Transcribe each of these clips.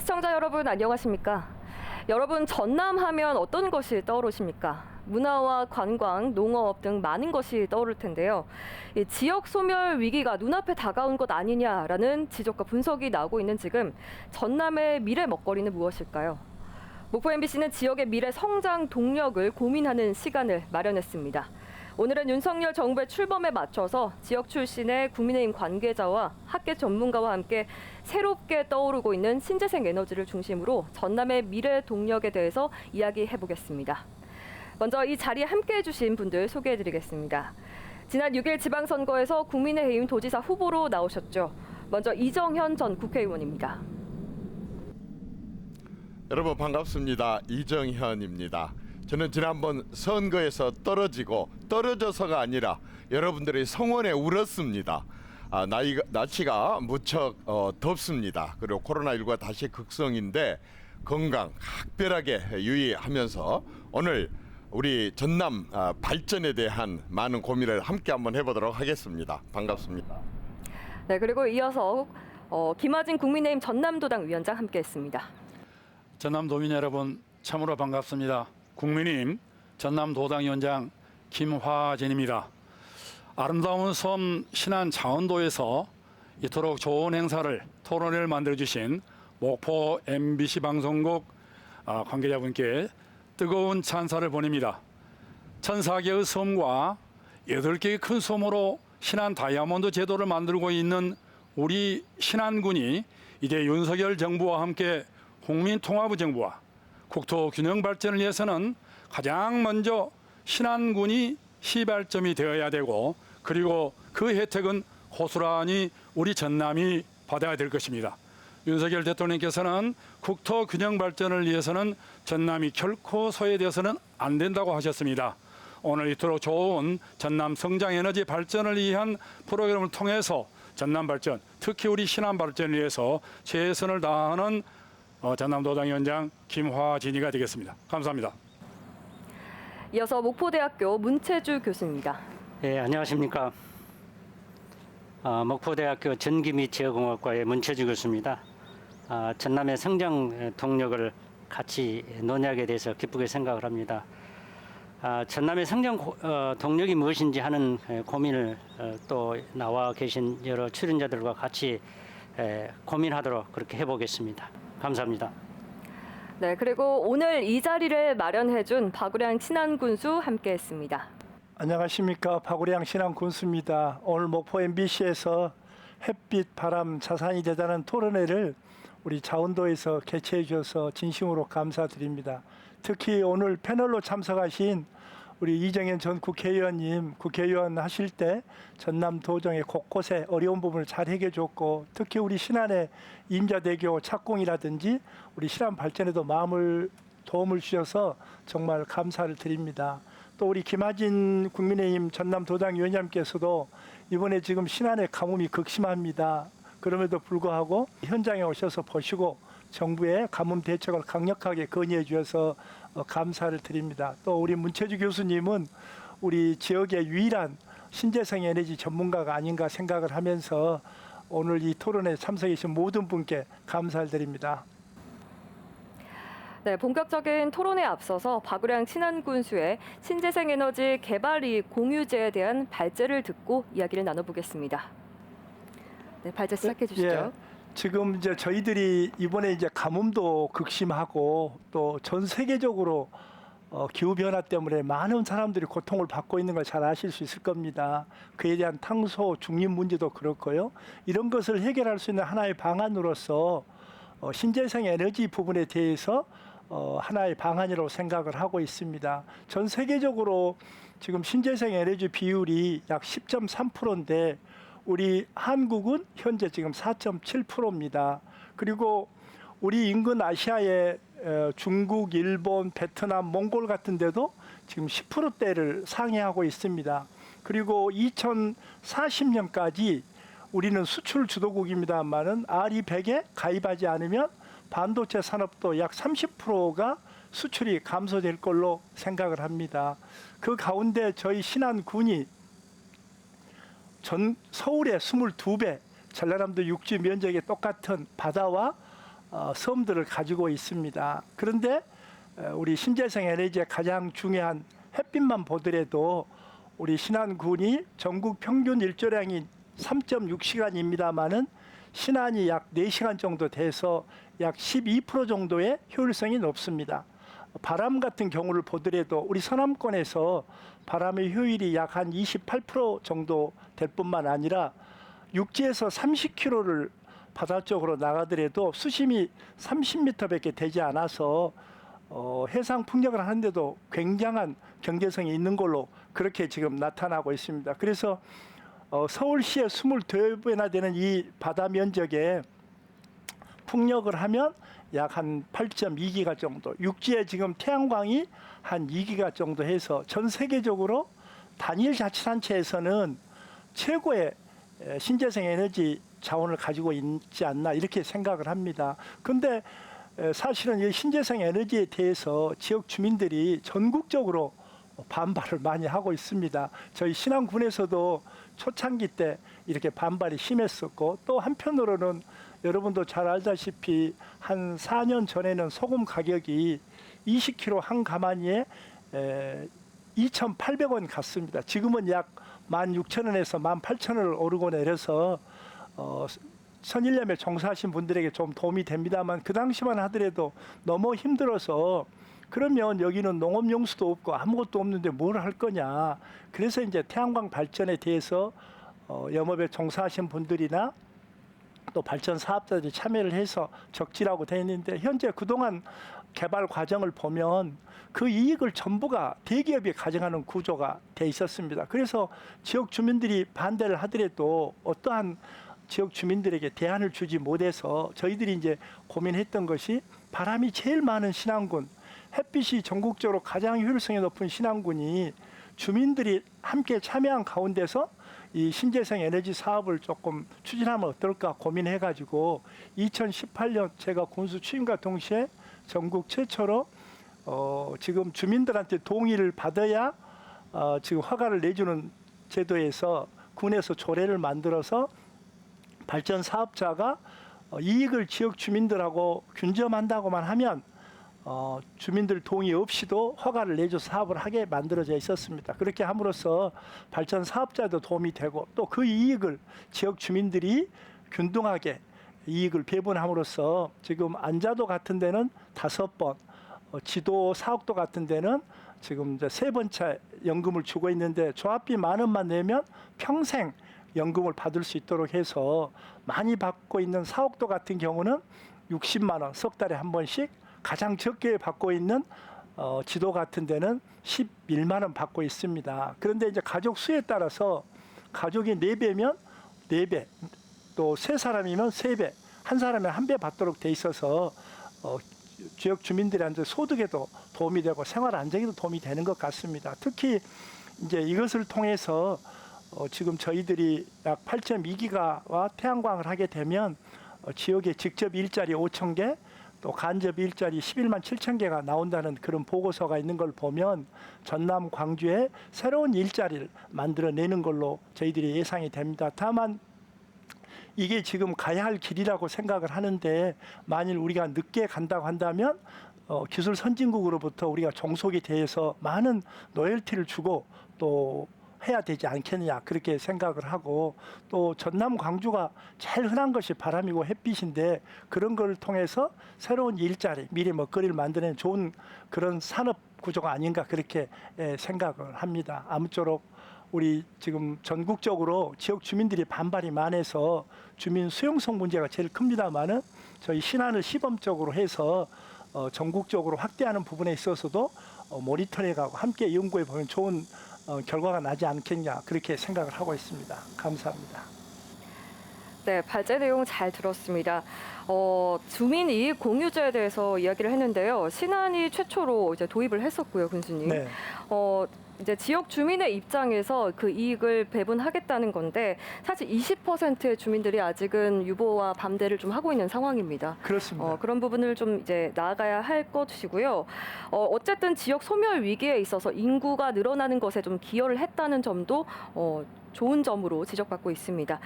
시청자 여러분 안녕하십니까? 여러분 전남 하면 어떤 것이 떠오르십니까? 문화와 관광, 농업 등 많은 것이 떠오를 텐데요. 이 지역 소멸 위기가 눈앞에 다가온 것 아니냐라는 지적과 분석이 나오고 있는 지금 전남의 미래 먹거리는 무엇일까요? 목포 MBC는 지역의 미래 성장 동력을 고민하는 시간을 마련했습니다. 오늘은 윤석열 정부의 출범에 맞춰서 지역 출신의 국민의힘 관계자와 학계 전문가와 함께 새롭게 떠오르고 있는 신재생 에너지를 중심으로 전남의 미래 동력에 대해서 이야기해보겠습니다. 먼저 이 자리에 함께해 주신 분들 소개해드리겠습니다. 지난 6일 지방선거에서 국민의힘 도지사 후보로 나오셨죠. 먼저 이정현 전 국회의원입니다. 여러분 반갑습니다. 이정현입니다. 저는 지난번 선거에서 떨어져서가 아니라 여러분들의 성원에 울었습니다. 날씨가 무척 덥습니다. 그리고 코로나19가 다시 극성인데 건강 각별하게 유의하면서 오늘 우리 전남 발전에 대한 많은 고민을 함께 한번 해보도록 하겠습니다. 반갑습니다. 네, 그리고 이어서 김하진 국민의힘 전남도당 위원장 함께했습니다. 전남도민 여러분 참으로 반갑습니다. 국민의힘 전남도당위원장 김화진입니다. 아름다운 섬 신안 창원도에서 이토록 좋은 행사를 토론회를 만들어주신 목포 MBC 방송국 관계자분께 뜨거운 찬사를 보냅니다. 1,004개의 섬과 8개의 큰 섬으로 신안 다이아몬드 제도를 만들고 있는 우리 신안군이 이제 윤석열 정부와 함께 국민통합의 정부와 국토 균형 발전을 위해서는 가장 먼저 신안군이 시발점이 되어야 되고 그리고 그 혜택은 고스란히 우리 전남이 받아야 될 것입니다. 윤석열 대통령께서는 국토 균형 발전을 위해서는 전남이 결코 소외되어서는 안 된다고 하셨습니다. 오늘 이토록 좋은 전남 성장 에너지 발전을 위한 프로그램을 통해서 전남 발전, 특히 우리 신안 발전을 위해서 최선을 다하는 전남도당위원장 김화진이가 되겠습니다. 감사합니다. 이어서 목포대학교 문채주 교수입니다. 네, 안녕하십니까. 목포대학교 전기 및 제어공학과의 문채주 교수입니다. 전남의 성장 동력을 같이 논의하게 돼서 기쁘게 생각을 합니다. 전남의 성장 동력이 무엇인지 하는 고민을 또 나와 계신 여러 출연자들과 같이 고민하도록 그렇게 해보겠습니다. 감사합니다. 네, 그리고 오늘 이 자리를 마련해준 박우량 신안군수 함께했습니다. 안녕하십니까. 박우량 신안군수입니다. 오늘 목포 MBC에서 햇빛, 바람, 자산이 되자는 토론회를 우리 자원도에서 개최해 주셔서 진심으로 감사드립니다. 특히 오늘 패널로 참석하신 우리 이정현 전 국회의원님, 국회의원 하실 때 전남 도정의 곳곳에 어려운 부분을 잘 해결해줬고 특히 우리 신안의 임자대교 착공이라든지 우리 신안 발전에도 도움을 주셔서 정말 감사를 드립니다. 또 우리 김하진 국민의힘 전남도당위원장께서도 이번에 지금 신안의 가뭄이 극심합니다. 그럼에도 불구하고 현장에 오셔서 보시고 정부의 가뭄 대책을 강력하게 건의해 주셔서 감사를 드립니다. 또 우리 문채주 교수님은 우리 지역의 유일한 신재생 에너지 전문가가 아닌가 생각을 하면서 오늘 이 토론에 참석해 주신 모든 분께 감사를 드립니다. 네, 본격적인 토론에 앞서서 박우량 신안군수의 신재생 에너지 개발이익 공유제에 대한 발제를 듣고 이야기를 나눠보겠습니다. 네, 발제 시작해 주시죠. 예, 지금 이제 저희들이 이번에 이제 가뭄도 극심하고 또 전 세계적으로 기후 변화 때문에 많은 사람들이 고통을 받고 있는 걸 잘 아실 수 있을 겁니다. 그에 대한 탄소 중립 문제도 그렇고요. 이런 것을 해결할 수 있는 하나의 방안으로서 신재생 에너지 부분에 대해서 하나의 방안이라고 생각을 하고 있습니다. 전 세계적으로 지금 신재생 에너지 비율이 약 10.3%인데 우리 한국은 현재 지금 4.7%입니다. 그리고 우리 인근 아시아의 중국, 일본, 베트남, 몽골 같은 데도 지금 10%대를 상회하고 있습니다. 그리고 2040년까지 우리는 수출 주도국입니다만은 RE100에 가입하지 않으면 반도체 산업도 약 30%가 수출이 감소될 걸로 생각을 합니다. 그 가운데 저희 신안군이 전 서울의 22배, 전라남도 육지 면적이 똑같은 바다와 섬들을 가지고 있습니다. 그런데 우리 신재생 에너지의 가장 중요한 햇빛만 보더라도 우리 신안군이 전국 평균 일조량이 3.6시간입니다만은 신안이 약 4시간 정도 돼서 약 12% 정도의 효율성이 높습니다. 바람 같은 경우를 보더라도 우리 서남권에서 바람의 효율이 약 한 28% 정도 될 뿐만 아니라 육지에서 30km를 바다 쪽으로 나가더라도 수심이 30m밖에 되지 않아서 해상 풍력을 하는데도 굉장한 경제성이 있는 걸로 그렇게 지금 나타나고 있습니다. 그래서 서울시의 22배나 되는 이 바다 면적에 풍력을 하면 약 한 8.2기가 정도, 육지에 지금 태양광이 한 2기가 정도 해서 전 세계적으로 단일 자치단체에서는 최고의 신재생 에너지 자원을 가지고 있지 않나 이렇게 생각을 합니다. 그런데 사실은 이 신재생 에너지에 대해서 지역 주민들이 전국적으로 반발을 많이 하고 있습니다. 저희 신안군에서도 초창기 때 이렇게 반발이 심했었고, 또 한편으로는 여러분도 잘 알다시피 한 4년 전에는 소금 가격이 20kg 한 가마니에 2,800원 갔습니다. 지금은 약 16,000원에서 18,000원을 오르고 내려서 선일염에 종사하신 분들에게 좀 도움이 됩니다만, 그 당시만 하더라도 너무 힘들어서 그러면 여기는 농업용수도 없고 아무것도 없는데 뭘 할 거냐. 그래서 이제 태양광 발전에 대해서 염업에 종사하신 분들이나 또 발전 사업자들이 참여를 해서 적지라고 되어 있는데, 현재 그동안 개발 과정을 보면 그 이익을 전부가 대기업이 가져가는 구조가 돼 있었습니다. 그래서 지역 주민들이 반대를 하더라도 어떠한 지역 주민들에게 대안을 주지 못해서 저희들이 이제 고민했던 것이, 바람이 제일 많은 신안군, 햇빛이 전국적으로 가장 효율성이 높은 신안군이 주민들이 함께 참여한 가운데서 이 신재생 에너지 사업을 조금 추진하면 어떨까 고민해가지고 2018년 제가 군수 취임과 동시에 전국 최초로 지금 주민들한테 동의를 받아야 지금 허가를 내주는 제도에서 군에서 조례를 만들어서 발전 사업자가 이익을 지역 주민들하고 균점한다고만 하면 주민들 동의 없이도 허가를 내줘 사업을 하게 만들어져 있었습니다. 그렇게 함으로써 발전 사업자도 도움이 되고, 또 그 이익을 지역 주민들이 균등하게 이익을 배분함으로써 지금 안자도 같은 데는 5번, 지도 사옥도 같은 데는 지금 이제 3번째 연금을 주고 있는데, 조합비 10,000원만 내면 평생 연금을 받을 수 있도록 해서 많이 받고 있는 사옥도 같은 경우는 60만 원, 석 달에 한 번씩, 가장 적게 받고 있는 지도 같은 데는 11만 원 받고 있습니다. 그런데 이제 가족 수에 따라서 가족이 4배면 4배, 또 3사람이면 3배, 한 사람에 1배 받도록 돼 있어서 지역 주민들한테 소득에도 도움이 되고 생활 안정에도 도움이 되는 것 같습니다. 특히 이제 이것을 통해서 지금 저희들이 약 8.2기가와 태양광을 하게 되면 지역에 직접 일자리 5,000개, 또 간접 일자리 11만 7천 개가 나온다는 그런 보고서가 있는 걸 보면 전남, 광주에 새로운 일자리를 만들어내는 걸로 저희들이 예상이 됩니다. 다만 이게 지금 가야 할 길이라고 생각을 하는데, 만일 우리가 늦게 간다고 한다면 기술 선진국으로부터 우리가 종속이 돼서 많은 로열티를 주고 또 해야 되지 않겠느냐, 그렇게 생각을 하고, 또 전남 광주가 제일 흔한 것이 바람이고 햇빛인데, 그런 걸 통해서 새로운 일자리, 미래 먹거리를 만드는 좋은 그런 산업 구조가 아닌가, 그렇게 생각을 합니다. 아무쪼록 우리 지금 전국적으로 지역 주민들이 반발이 많아서 주민 수용성 문제가 제일 큽니다만은, 저희 신안을 시범적으로 해서 전국적으로 확대하는 부분에 있어서도 모니터링하고 함께 연구해 보면 좋은 결과가 나지 않겠냐, 그렇게 생각을 하고 있습니다. 감사합니다. 네, 발제 내용 잘 들었습니다. 주민 이익 공유제에 대해서 이야기를 했는데요. 신안이 최초로 이제 도입을 했었고요, 군수님. 네. 이제 지역 주민의 입장에서 그 이익을 배분하겠다는 건데, 사실 20%의 주민들이 아직은 유보와 반대를 좀 하고 있는 상황입니다. 그렇습니다. 그런 부분을 좀 이제 나아가야 할 것이고요. 어쨌든 지역 소멸 위기에 있어서 인구가 늘어나는 것에 좀 기여를 했다는 점도 좋은 점으로 지적받고 있습니다.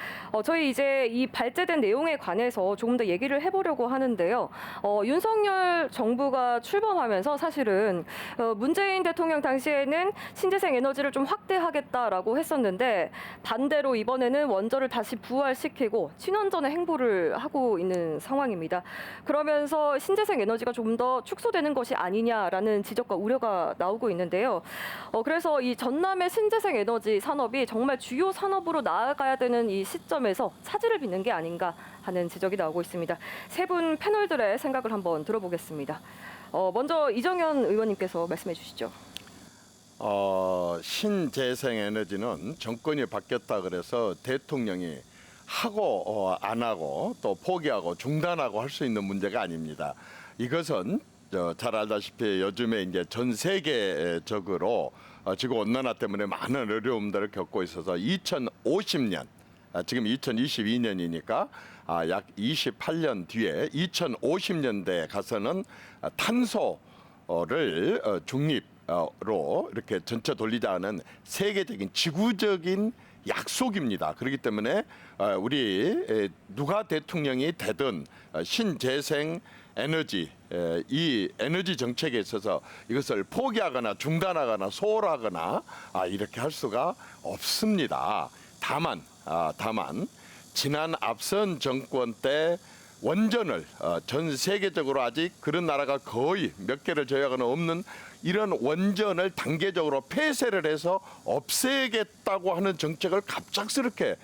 저희 이제 이 발제된 내용에 관해서 조금 더 얘기를 해보려고 하는데요. 윤석열 정부가 출범하면서 사실은 문재인 대통령 당시에는 신재생 에너지를 좀 확대하겠다라고 했었는데 반대로 이번에는 원전을 다시 부활시키고 친원전의 행보를 하고 있는 상황입니다. 그러면서 신재생 에너지가 좀 더 축소되는 것이 아니냐라는 지적과 우려가 나오고 있는데요. 그래서 이 전남의 신재생 에너지 산업이 정말 주요 산업으로 나아가야 되는 이 시점에서 차질을 빚는 게 아닌가 하는 지적이 나오고 있습니다. 세 분 패널들의 생각을 한번 들어보겠습니다. 먼저 이정현 의원님께서 말씀해 주시죠. 신재생 에너지는 정권이 바뀌었다 그래서 대통령이 하고 안 하고 또 포기하고 중단하고 할 수 있는 문제가 아닙니다. 이것은 잘 알다시피 요즘에 이제 전 세계적으로 지구 온난화 때문에 많은 어려움들을 겪고 있어서 2050년 지금 2022년이니까 약 28년 뒤에 2050년대에 가서는 탄소를 중립으로 이렇게 전체 돌리자는 세계적인 지구적인 약속입니다. 그렇기 때문에 우리 누가 대통령이 되든 신재생 에너지 이 에너지 정책에 있어서 이것을 포기하거나 중단하거나 소홀하거나 이렇게 할 수가 없습니다. 다만 지난 앞선 정권 때 원전을 전 세계적으로 아직 그런 나라가 거의 몇 개를 제외하고는 없는 이런 원전을 단계적으로 폐쇄를 해서 없애겠다고 하는 정책을 갑작스럽게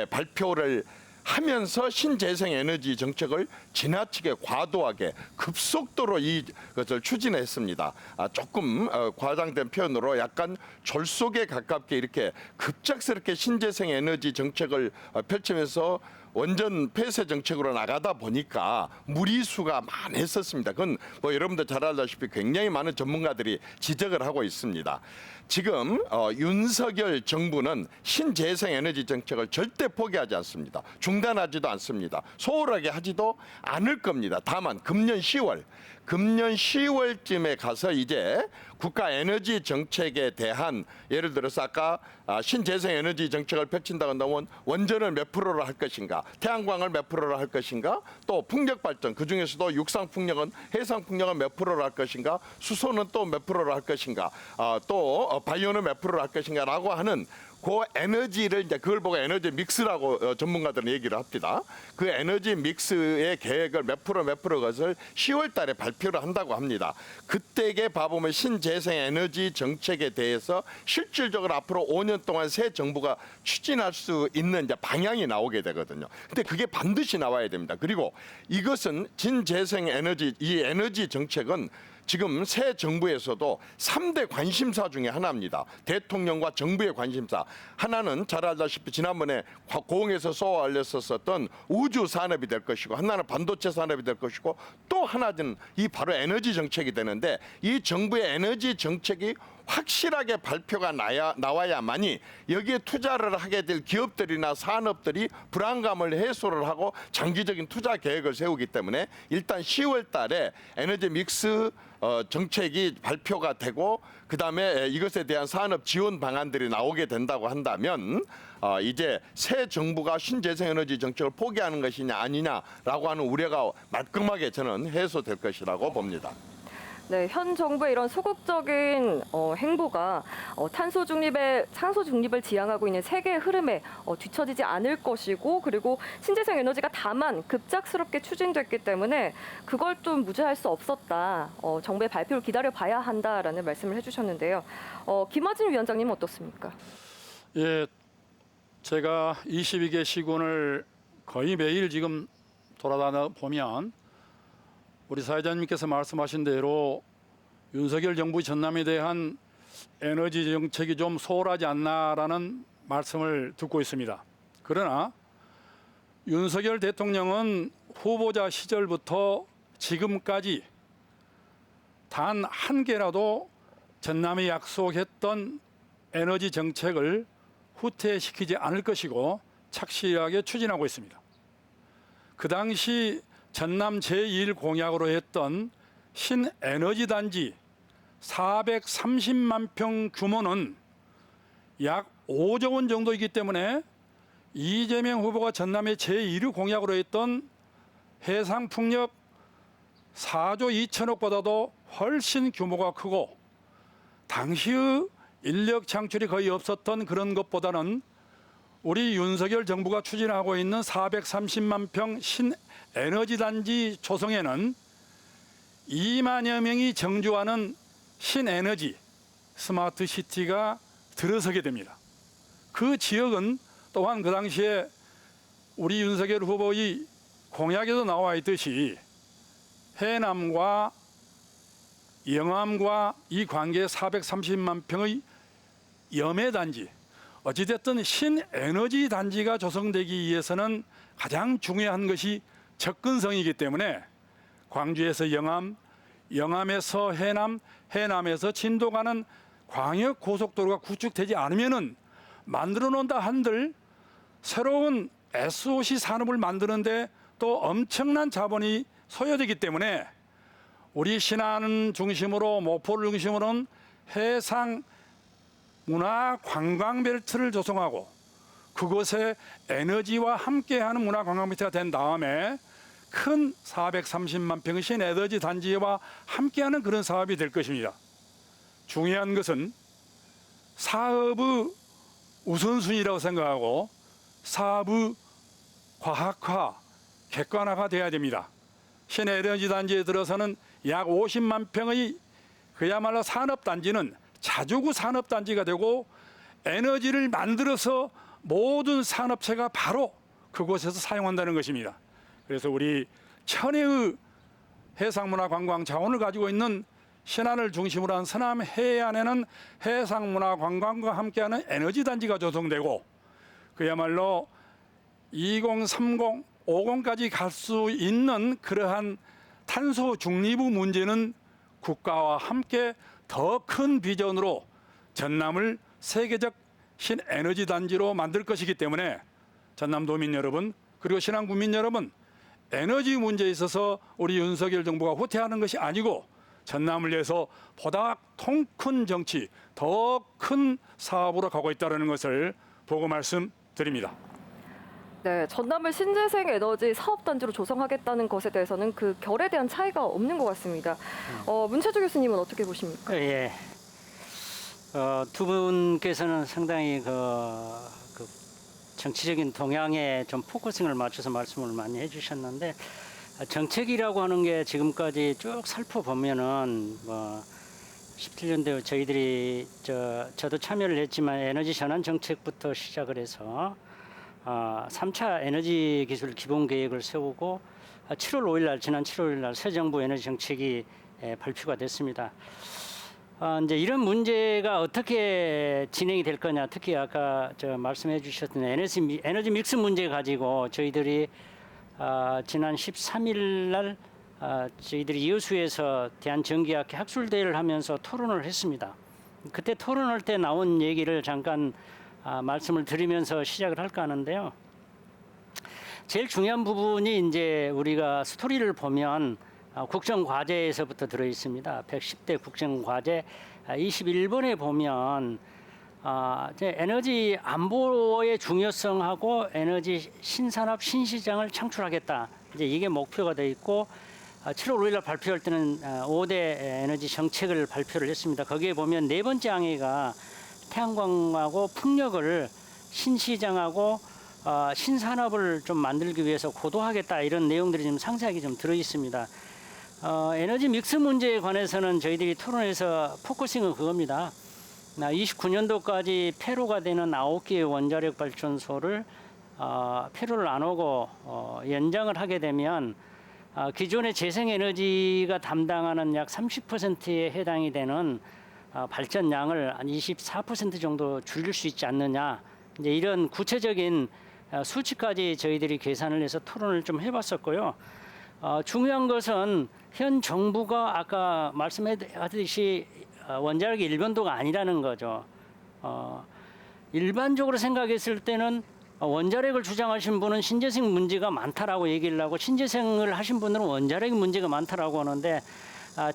발표를 하면서 신재생 에너지 정책을 지나치게 과도하게 급속도로 이것을 추진했습니다. 조금 과장된 표현으로 약간 졸속에 가깝게 이렇게 급작스럽게 신재생 에너지 정책을 펼치면서 원전 폐쇄 정책으로 나가다 보니까 무리수가 많았었습니다. 그건 뭐 여러분들 잘 알다시피 굉장히 많은 전문가들이 지적을 하고 있습니다. 지금 윤석열 정부는 신재생 에너지 정책을 절대 포기하지 않습니다. 중단하지도 않습니다. 소홀하게 하지도 않을 겁니다. 다만 금년 10월쯤에 가서 이제 국가 에너지 정책에 대한 예를 들어서 아까 신재생 에너지 정책을 펼친다고 한다면 원전을 몇 프로로 할 것인가, 태양광을 몇 프로로 할 것인가, 또 풍력 발전 그중에서도 육상 풍력은 해상 풍력은 몇 프로로 할 것인가, 수소는 또 몇 프로로 할 것인가, 또 바이오는 몇 프로로 할 것인가라고 하는 그 에너지를 이제 그걸 보고 에너지 믹스라고 전문가들은 얘기를 합니다. 그 에너지 믹스의 계획을 몇 프로 것을 10월 달에 발표를 한다고 합니다. 그때에 봐보면 신재생 에너지 정책에 대해서 실질적으로 앞으로 5년 동안 새 정부가 추진할 수 있는 이제 방향이 나오게 되거든요. 근데 그게 반드시 나와야 됩니다. 그리고 이것은 신재생 에너지 이 에너지 정책은 지금 새 정부에서도 3대 관심사 중에 하나입니다. 대통령과 정부의 관심사. 하나는 잘 알다시피 지난번에 고흥에서 쏘아올렸었던 우주 산업이 될 것이고, 하나는 반도체 산업이 될 것이고, 또 하나는 이 바로 에너지 정책이 되는데, 이 정부의 에너지 정책이 확실하게 발표가 나와야만이 여기에 투자를 하게 될 기업들이나 산업들이 불안감을 해소를 하고 장기적인 투자 계획을 세우기 때문에 일단 10월 달에 에너지 믹스 정책이 발표가 되고 그다음에 이것에 대한 산업 지원 방안들이 나오게 된다고 한다면 이제 새 정부가 신재생 에너지 정책을 포기하는 것이냐 아니냐라고 하는 우려가 말끔하게 저는 해소될 것이라고 봅니다. 네, 현 정부의 이런 소극적인 행보가 탄소 중립을 지향하고 있는 세계의 흐름에 뒤처지지 않을 것이고, 그리고 신재생 에너지가 다만 급작스럽게 추진됐기 때문에 그걸 좀 무시할 수 없었다. 정부의 발표를 기다려봐야 한다라는 말씀을 해주셨는데요. 김화진 위원장님은 어떻습니까? 예, 제가 22개 시군을 거의 매일 지금 돌아다녀 보면 우리 사회자님께서 말씀하신 대로 윤석열 정부 전남에 대한 에너지 정책이 좀 소홀하지 않나라는 말씀을 듣고 있습니다. 그러나 윤석열 대통령은 후보자 시절부터 지금까지 단 한 개라도 전남에 약속했던 에너지 정책을 후퇴시키지 않을 것이고 착실하게 추진하고 있습니다. 그 당시 전남 제1 공약으로 했던 신에너지 단지 430만 평 규모는 약 5조 원 정도이기 때문에 이재명 후보가 전남의 제1위 공약으로 했던 해상풍력 4조 2천억보다도 훨씬 규모가 크고 당시의 인력 창출이 거의 없었던 그런 것보다는 우리 윤석열 정부가 추진하고 있는 430만 평 신에너지 단지 조성에는 2만여 명이 정주하는 신에너지 스마트 시티가 들어서게 됩니다. 그 지역은 또한 그 당시에 우리 윤석열 후보의 공약에도 나와 있듯이 해남과 영암과 이 관계 430만 평의 염해단지, 어찌됐든 신에너지 단지가 조성되기 위해서는 가장 중요한 것이 접근성이기 때문에 광주에서 영암, 영암에서 해남, 해남에서 진도 가는 광역 고속도로가 구축되지 않으면은 만들어 놓는다 한들 새로운 SOC 산업을 만드는데 또 엄청난 자본이 소요되기 때문에 우리 신안 중심으로 모포를 중심으로는 해상 문화 관광 벨트를 조성하고 그곳에 에너지와 함께하는 문화 관광 벨트가 된 다음에 큰 430만 평의 신에너지 단지와 함께하는 그런 사업이 될 것입니다. 중요한 것은 사업의 우선순위라고 생각하고 사업의 과학화, 객관화가 돼야 됩니다. 신에너지 단지에 들어서는 약 50만 평의 그야말로 산업단지는 자주구 산업단지가 되고 에너지를 만들어서 모든 산업체가 바로 그곳에서 사용한다는 것입니다. 그래서 우리 천혜의 해상문화관광 자원을 가지고 있는 신안을 중심으로 한 서남 해안에는 해상문화관광과 함께하는 에너지단지가 조성되고 그야말로 2030, 50까지 갈 수 있는 그러한 탄소 중립의 문제는 국가와 함께 더 큰 비전으로 전남을 세계적 신에너지 단지로 만들 것이기 때문에 전남도민 여러분 그리고 신안 국민 여러분 에너지 문제에 있어서 우리 윤석열 정부가 후퇴하는 것이 아니고 전남을 위해서 보다 통큰 정치, 더 큰 사업으로 가고 있다는 것을 보고 말씀드립니다. 네, 전남을 신재생 에너지 사업단지로 조성하겠다는 것에 대해서는 그 결에 대한 차이가 없는 것 같습니다. 문채주 교수님은 어떻게 보십니까? 예. 두 분께서는 상당히 그 정치적인 동향에 좀 포커싱을 맞춰서 말씀을 많이 해주셨는데 정책이라고 하는 게 지금까지 쭉 살펴보면은 17년대 저희들이 저도 참여를 했지만 에너지 전환 정책부터 시작을 해서 3차 에너지 기술 기본 계획을 세우고 7월 5일 날 지난 7월 5일 날 새 정부 에너지 정책이 발표가 됐습니다. 이제 이런 문제가 어떻게 진행이 될 거냐, 특히 아까 말씀해 주셨던 에너지 믹스 문제 가지고 저희들이 지난 13일 날 저희들이 여수에서 대한전기학회 학술대회를 하면서 토론을 했습니다. 그때 토론할 때 나온 얘기를 잠깐 말씀을 드리면서 시작을 할까 하는데요. 제일 중요한 부분이 이제 우리가 스토리를 보면 국정과제에서부터 들어 있습니다. 110대 국정과제 21번에 보면 에너지 안보의 중요성하고 에너지 신산업 신시장을 창출하겠다. 이제 이게 목표가 돼 있고 7월 5일 날 발표할 때는 5대 에너지 정책을 발표를 했습니다. 거기에 보면 네 번째 항의가 태양광하고 풍력을 신시장하고 신산업을 좀 만들기 위해서 고도하겠다 이런 내용들이 좀 상세하게 좀 들어 있습니다. 에너지 믹스 문제에 관해서는 저희들이 토론에서 포커싱은 그겁니다. 29년도까지 폐로가 되는 9개의 원자력 발전소를 폐로를 안 오고 연장을 하게 되면 기존의 재생에너지가 담당하는 약 30%에 해당이 되는 발전량을 한 24% 정도 줄일 수 있지 않느냐. 이제 이런 구체적인 수치까지 저희들이 계산을 해서 토론을 좀 해봤었고요. 중요한 것은 현 정부가 아까 말씀하듯이 원자력의 일변도가 아니라는 거죠. 일반적으로 생각했을 때는 원자력을 주장하신 분은 신재생 문제가 많다라고 얘기를 하고 신재생을 하신 분들은 원자력의 문제가 많다라고 하는데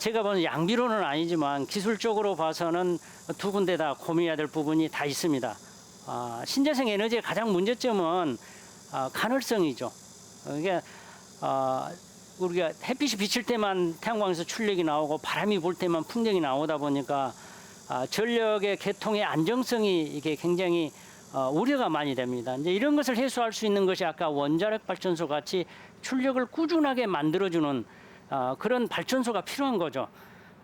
제가 보는 양비론은 아니지만 기술적으로 봐서는 두 군데 다 고민해야 될 부분이 다 있습니다. 신재생 에너지의 가장 문제점은 간헐성이죠. 이게 우리가 햇빛이 비칠 때만 태양광에서 출력이 나오고 바람이 불 때만 풍력이 나오다 보니까 전력의 개통의 안정성이 이게 굉장히 우려가 많이 됩니다. 이제 이런 것을 해소할 수 있는 것이 아까 원자력 발전소 같이 출력을 꾸준하게 만들어주는 그런 발전소가 필요한 거죠.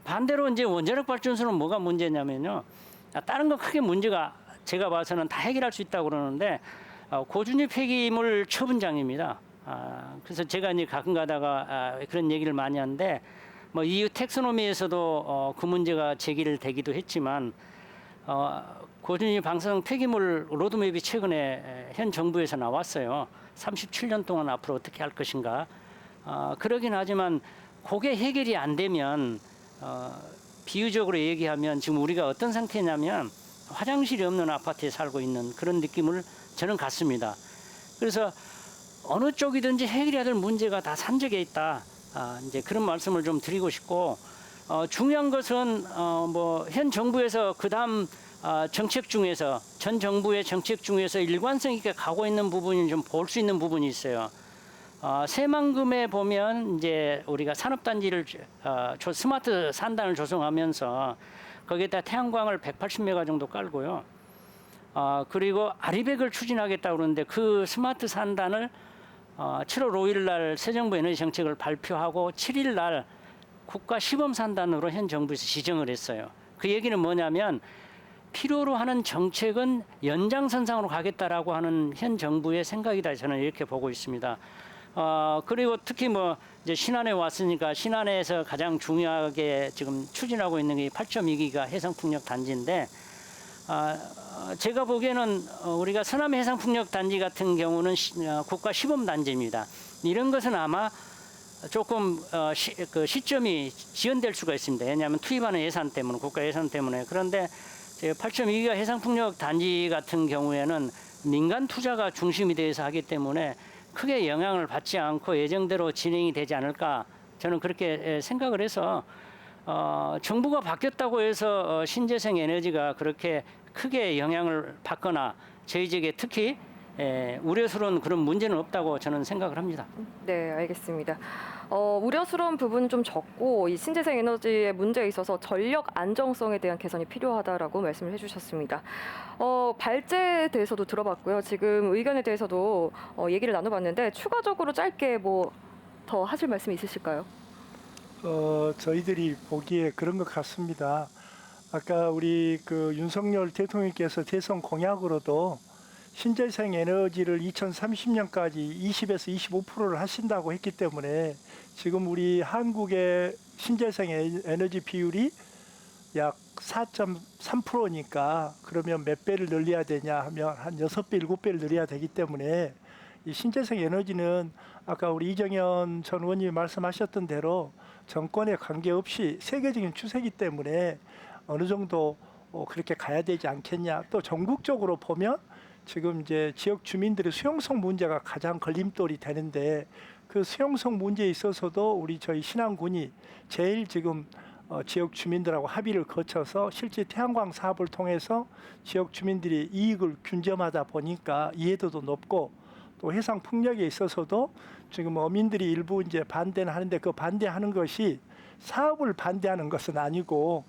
반대로 이제 원자력 발전소는 뭐가 문제냐면요. 다른 건 크게 문제가 제가 봐서는 다 해결할 수 있다고 그러는데 고준위 폐기물 처분장입니다. 그래서 제가 이제 가끔 가다가 그런 얘기를 많이 하는데 뭐 EU 텍소노미에서도 그 문제가 제기되기도 했지만 고준위 방사능 폐기물 로드맵이 최근에 현 정부에서 나왔어요. 37년 동안 앞으로 어떻게 할 것인가. 그러긴 하지만 그게 해결이 안 되면 비유적으로 얘기하면 지금 우리가 어떤 상태냐면 화장실이 없는 아파트에 살고 있는 그런 느낌을 저는 갖습니다. 그래서 어느 쪽이든지 해결해야 될 문제가 다 산적에 있다. 이제 그런 말씀을 좀 드리고 싶고 중요한 것은 뭐 현 정부에서 그다음 정책 중에서 전 정부의 정책 중에서 일관성 있게 가고 있는 부분이 좀 볼 수 있는 부분이 있어요. 새만금에 보면 이제 우리가 산업단지를 스마트 산단을 조성하면서 거기에다 태양광을 180메가 정도 깔고요. 그리고 아리백을 추진하겠다고 그러는데 그 스마트 산단을 7월 5일 날 새 정부 에너지 정책을 발표하고 7일 날 국가 시범 산단으로 현 정부에서 지정을 했어요. 그 얘기는 뭐냐면 필요로 하는 정책은 연장선상으로 가겠다라고 하는 현 정부의 생각이다. 저는 이렇게 보고 있습니다. 그리고 특히 뭐 이제 신안에 왔으니까 신안에서 가장 중요하게 지금 추진하고 있는 게 8.2기가 해상풍력 단지인데 제가 보기에는 우리가 서남 해상풍력 단지 같은 경우는 국가 시범 단지입니다. 이런 것은 아마 조금 그 시점이 지연될 수가 있습니다. 왜냐하면 투입하는 예산 때문에 국가 예산 때문에. 그런데 8.2기가 해상풍력 단지 같은 경우에는 민간 투자가 중심이 돼서 하기 때문에 크게 영향을 받지 않고 예정대로 진행이 되지 않을까 저는 그렇게 생각을 해서 정부가 바뀌었다고 해서 신재생 에너지가 그렇게 크게 영향을 받거나 저희 지역에 특히 우려스러운 그런 문제는 없다고 저는 생각을 합니다. 네, 알겠습니다. 우려스러운 부분은 좀 적고 이 신재생 에너지의 문제에 있어서 전력 안정성에 대한 개선이 필요하다라고 말씀을 해주셨습니다. 발제에 대해서도 들어봤고요. 지금 의견에 대해서도 얘기를 나눠봤는데 추가적으로 짧게 뭐 더 하실 말씀 있으실까요? 저희들이 보기에 그런 것 같습니다. 아까 우리 그 윤석열 대통령께서 대선 공약으로도 신재생 에너지를 2030년까지 20에서 25%를 하신다고 했기 때문에 지금 우리 한국의 신재생 에너지 비율이 약 4.3%니까 그러면 몇 배를 늘려야 되냐 하면 한 6배, 7배를 늘려야 되기 때문에 이 신재생 에너지는 아까 우리 이정현 전 의원님이 말씀하셨던 대로 정권에 관계없이 세계적인 추세이기 때문에 어느 정도 그렇게 가야 되지 않겠냐. 또 전국적으로 보면 지금 이제 지역 주민들의 수용성 문제가 가장 걸림돌이 되는데 그 수용성 문제에 있어서도 우리 저희 신안군이 제일 지금 지역 주민들하고 합의를 거쳐서 실제 태양광 사업을 통해서 지역 주민들이 이익을 균점하다 보니까 이해도도 높고 또 해상 풍력에 있어서도 지금 어민들이 일부 이제 반대는 하는데 그 반대하는 것이 사업을 반대하는 것은 아니고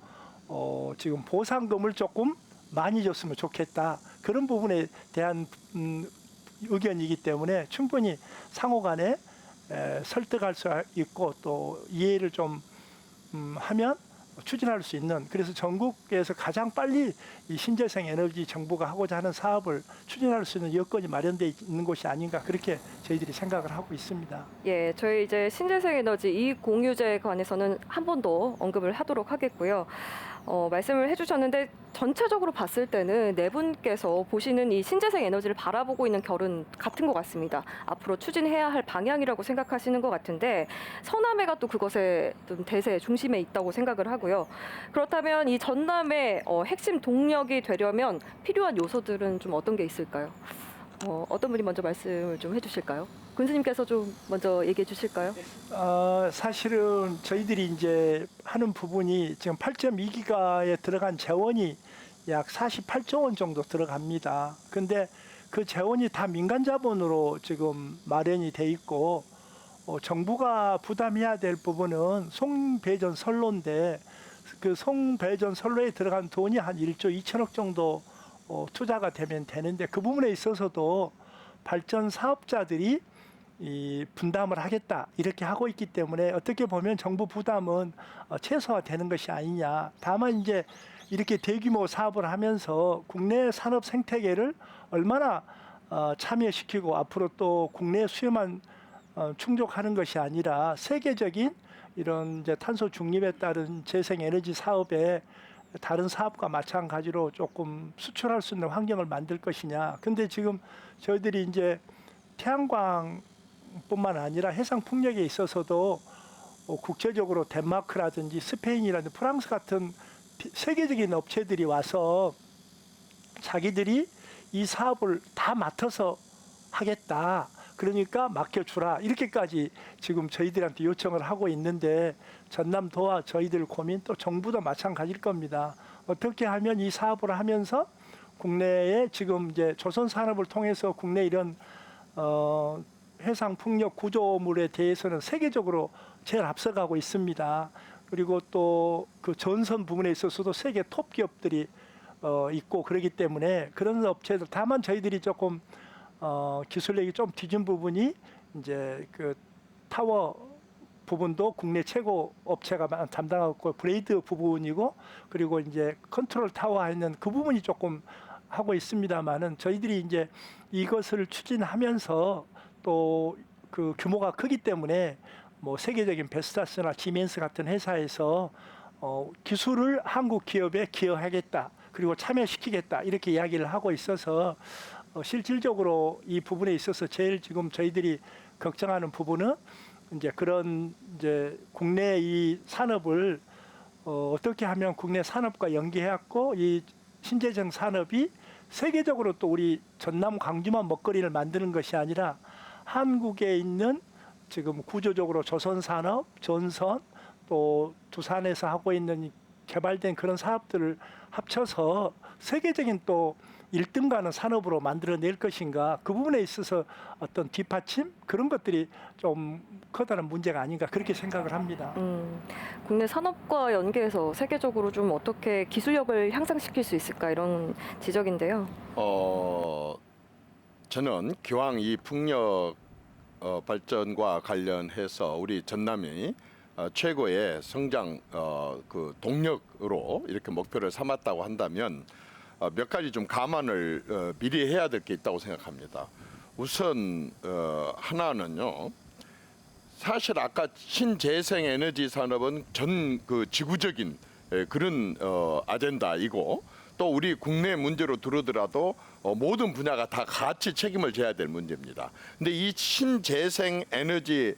지금 보상금을 조금 많이 줬으면 좋겠다. 그런 부분에 대한 의견이기 때문에 충분히 상호간에 설득할 수 있고 또 이해를 좀 하면 추진할 수 있는 그래서 전국에서 가장 빨리 이 신재생 에너지 정부가 하고자 하는 사업을 추진할 수 있는 여건이 마련되어 있는 곳이 아닌가 그렇게 저희들이 생각을 하고 있습니다. 예, 저희 이제 신재생 에너지 이익 공유제에 관해서는 한 번 더 언급을 하도록 하겠고요. 말씀을 해주셨는데 전체적으로 봤을 때는 네 분께서 보시는 이 신재생 에너지를 바라보고 있는 결은 같은 것 같습니다. 앞으로 추진해야 할 방향이라고 생각하시는 것 같은데 서남해가 또 그것의 좀 대세 중심에 있다고 생각을 하고요. 그렇다면 이 전남의 핵심 동력이 되려면 필요한 요소들은 좀 어떤 게 있을까요? 어떤 분이 먼저 말씀을 좀 해주실까요? 군수님께서 좀 먼저 얘기해 주실까요? 사실은 저희들이 이제 하는 부분이 지금 8.2기가에 들어간 재원이 약 48조 원 정도 들어갑니다. 근데 그 재원이 다 민간 자본으로 지금 마련이 돼 있고 정부가 부담해야 될 부분은 송배전 선로인데 그 송배전 선로에 들어간 돈이 한 1조 2천억 정도 투자가 되면 되는데 그 부분에 있어서도 발전 사업자들이 이 분담을 하겠다 이렇게 하고 있기 때문에 어떻게 보면 정부 부담은 최소화되는 것이 아니냐. 다만 이제 이렇게 대규모 사업을 하면서 국내 산업 생태계를 얼마나 참여시키고 앞으로 또 국내 수요만 충족하는 것이 아니라 세계적인 이런 이제 탄소 중립에 따른 재생 에너지 사업에 다른 사업과 마찬가지로 조금 수출할 수 있는 환경을 만들 것이냐. 근데 지금 저희들이 이제 태양광뿐만 아니라 해상 풍력에 있어서도 국제적으로 덴마크라든지 스페인이라든지 프랑스 같은 세계적인 업체들이 와서 자기들이 이 사업을 다 맡아서 하겠다. 그러니까 맡겨주라. 이렇게까지 지금 저희들한테 요청을 하고 있는데 전남도와 저희들 고민 또 정부도 마찬가지일 겁니다. 어떻게 하면 이 사업을 하면서 국내에 지금 이제 조선 산업을 통해서 국내 이런 해상 풍력 구조물에 대해서는 세계적으로 제일 앞서가고 있습니다. 그리고 또 그 전선 부분에 있어서도 세계 톱 기업들이 있고 그러기 때문에 그런 업체들 다만 저희들이 조금 기술력이 좀 뒤진 부분이 이제 그 타워 부분도 국내 최고 업체가 담당하고 있고 브레이드 부분이고 그리고 이제 컨트롤 타워 있는 그 부분이 조금 하고 있습니다만은 저희들이 이제 이것을 추진하면서 또 그 규모가 크기 때문에 뭐 세계적인 베스타스나 지멘스 같은 회사에서 기술을 한국 기업에 기여하겠다 그리고 참여시키겠다 이렇게 이야기를 하고 있어서 실질적으로 이 부분에 있어서 제일 지금 저희들이 걱정하는 부분은 이제 그런 이제 국내 이 산업을 어떻게 하면 국내 산업과 연계해갖고 이 신재생 산업이 세계적으로 또 우리 전남 광주만 먹거리를 만드는 것이 아니라 한국에 있는 지금 구조적으로 조선 산업, 전선 또 두산에서 하고 있는 개발된 그런 사업들을 합쳐서 세계적인 또 1등 가는 산업으로 만들어낼 것인가 그 부분에 있어서 어떤 뒷받침 그런 것들이 좀 커다란 문제가 아닌가 그렇게 생각을 합니다. 국내 산업과 연계해서 세계적으로 좀 어떻게 기술력을 향상시킬 수 있을까 이런 지적인데요. 저는 기왕 이 풍력 발전과 관련해서 우리 전남이 최고의 성장 그 동력으로 이렇게 목표를 삼았다고 한다면 몇 가지 좀 감안을 미리 해야 될 게 있다고 생각합니다. 우선 하나는요. 사실 아까 신재생 에너지 산업은 전 그 지구적인 그런 아젠다이고 또 우리 국내 문제로 들어오더라도 모든 분야가 다 같이 책임을 져야 될 문제입니다. 근데 이 신재생 에너지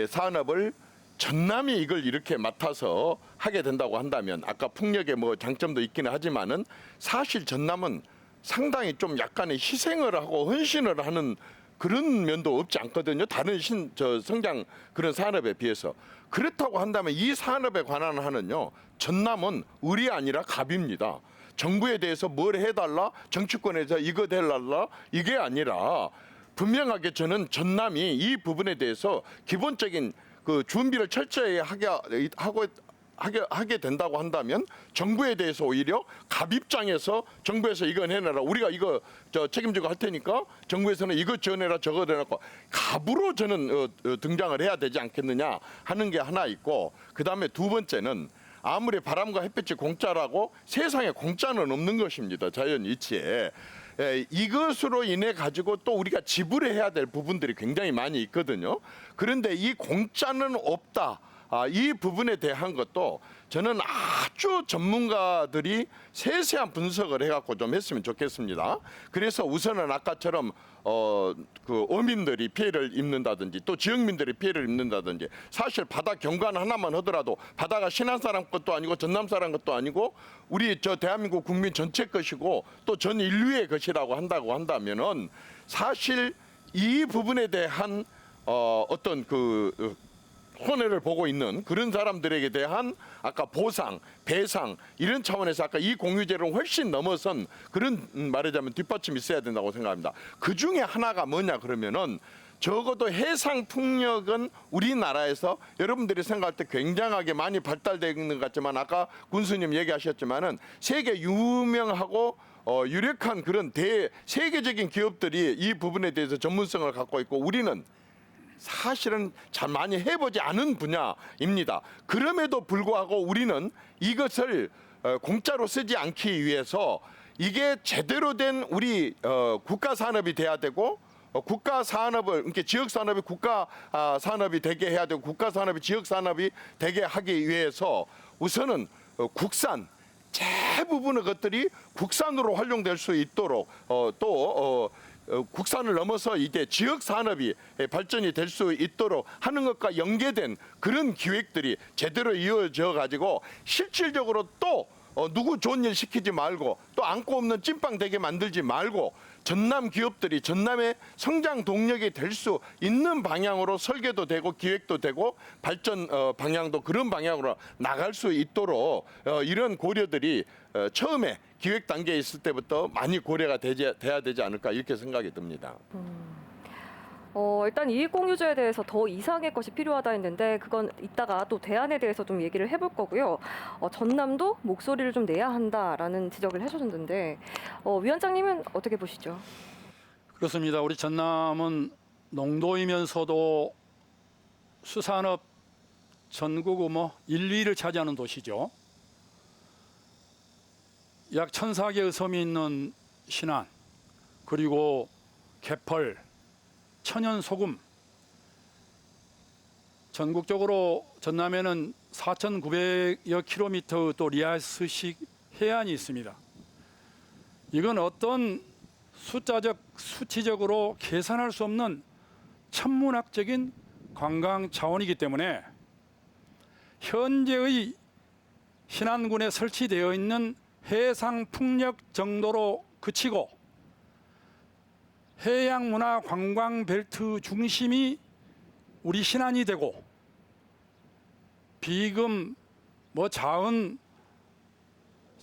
산업을 전남이 이걸 이렇게 맡아서 하게 된다고 한다면 아까 풍력의 뭐 장점도 있기는 하지만은 사실 전남은 상당히 좀 약간의 희생을 하고 헌신을 하는 그런 면도 없지 않거든요. 다른 성장 그런 산업에 비해서. 그렇다고 한다면 이 산업에 관한 한은요. 전남은 을이 아니라 갑입니다. 정부에 대해서 뭘 해달라, 정치권에서 이거 해달라 이게 아니라 분명하게 저는 전남이 이 부분에 대해서 기본적인 그 준비를 철저히 하게 된다고 한다면 정부에 대해서 오히려 갑 입장에서 정부에서 이건 해내라 우리가 이거 책임지고 할 테니까 정부에서는 이거 지원해라 저거 해놓고 갑으로 저는 등장을 해야 되지 않겠느냐 하는 게 하나 있고 그다음에 두 번째는 아무리 바람과 햇빛이 공짜라고 세상에 공짜는 없는 것입니다. 자연 이치에. 이것으로 인해 가지고 또 우리가 지불해야 될 부분들이 굉장히 많이 있거든요. 그런데 이 공짜는 없다. 이 부분에 대한 것도 저는 아주 전문가들이 세세한 분석을 해갖고 좀 했으면 좋겠습니다. 그래서 우선은 아까처럼 그 어민들이 피해를 입는다든지 또 지역민들이 피해를 입는다든지 사실 바다 경관 하나만 하더라도 바다가 신안 사람 것도 아니고 전남 사람 것도 아니고 우리 저 대한민국 국민 전체 것이고 또 전 인류의 것이라고 한다고 한다면은 사실 이 부분에 대한 어떤 그 손해를 보고 있는 그런 사람들에게 대한 아까 보상, 배상 이런 차원에서 아까 이 공유제를 훨씬 넘어선 그런 말하자면 뒷받침이 있어야 된다고 생각합니다. 그 중에 하나가 뭐냐 그러면은 적어도 해상 풍력은 우리나라에서 여러분들이 생각할 때 굉장하게 많이 발달되어 있는 것 같지만 아까 군수님 얘기하셨지만은 세계 유명하고 유력한 그런 세계적인 기업들이 이 부분에 대해서 전문성을 갖고 있고 우리는 사실은 잘 많이 해보지 않은 분야입니다. 그럼에도 불구하고 우리는 이것을 공짜로 쓰지 않기 위해서 이게 제대로 된 우리 국가 산업이 돼야 되고 국가 산업을 그러니까 지역 산업이 국가 산업이 되게 해야 되고 국가 산업이 지역 산업이 되게 하기 위해서 우선은 국산 대부분의 것들이 국산으로 활용될 수 있도록 또 국산을 넘어서 이제 지역 산업이 발전이 될 수 있도록 하는 것과 연계된 그런 기획들이 제대로 이어져 가지고 실질적으로 또 누구 좋은 일 시키지 말고 또 안고 없는 찐빵 되게 만들지 말고 전남 기업들이 전남의 성장 동력이 될 수 있는 방향으로 설계도 되고 기획도 되고 발전 방향도 그런 방향으로 나갈 수 있도록 이런 고려들이 처음에 기획 단계에 있을 때부터 많이 고려가 돼야 되지 않을까 이렇게 생각이 듭니다. 일단 이익공유제에 대해서 더 이상의 것이 필요하다 했는데 그건 이따가 또 대안에 대해서 좀 얘기를 해볼 거고요. 전남도 목소리를 좀 내야 한다라는 지적을 해주셨는데 위원장님은 어떻게 보시죠? 그렇습니다. 우리 전남은 농도이면서도 수산업 전국 1, 2위를 차지하는 도시죠. 약 1,400개의 섬이 있는 신안, 그리고 개펄, 천연소금, 전국적으로 전남에는 4,900여 킬로미터 또 리아스식 해안이 있습니다. 이건 어떤 수치적으로 계산할 수 없는 천문학적인 관광 자원이기 때문에 현재의 신안군에 설치되어 있는 해상 풍력 정도로 그치고 해양문화 관광벨트 중심이 우리 신안이 되고 비금, 자은,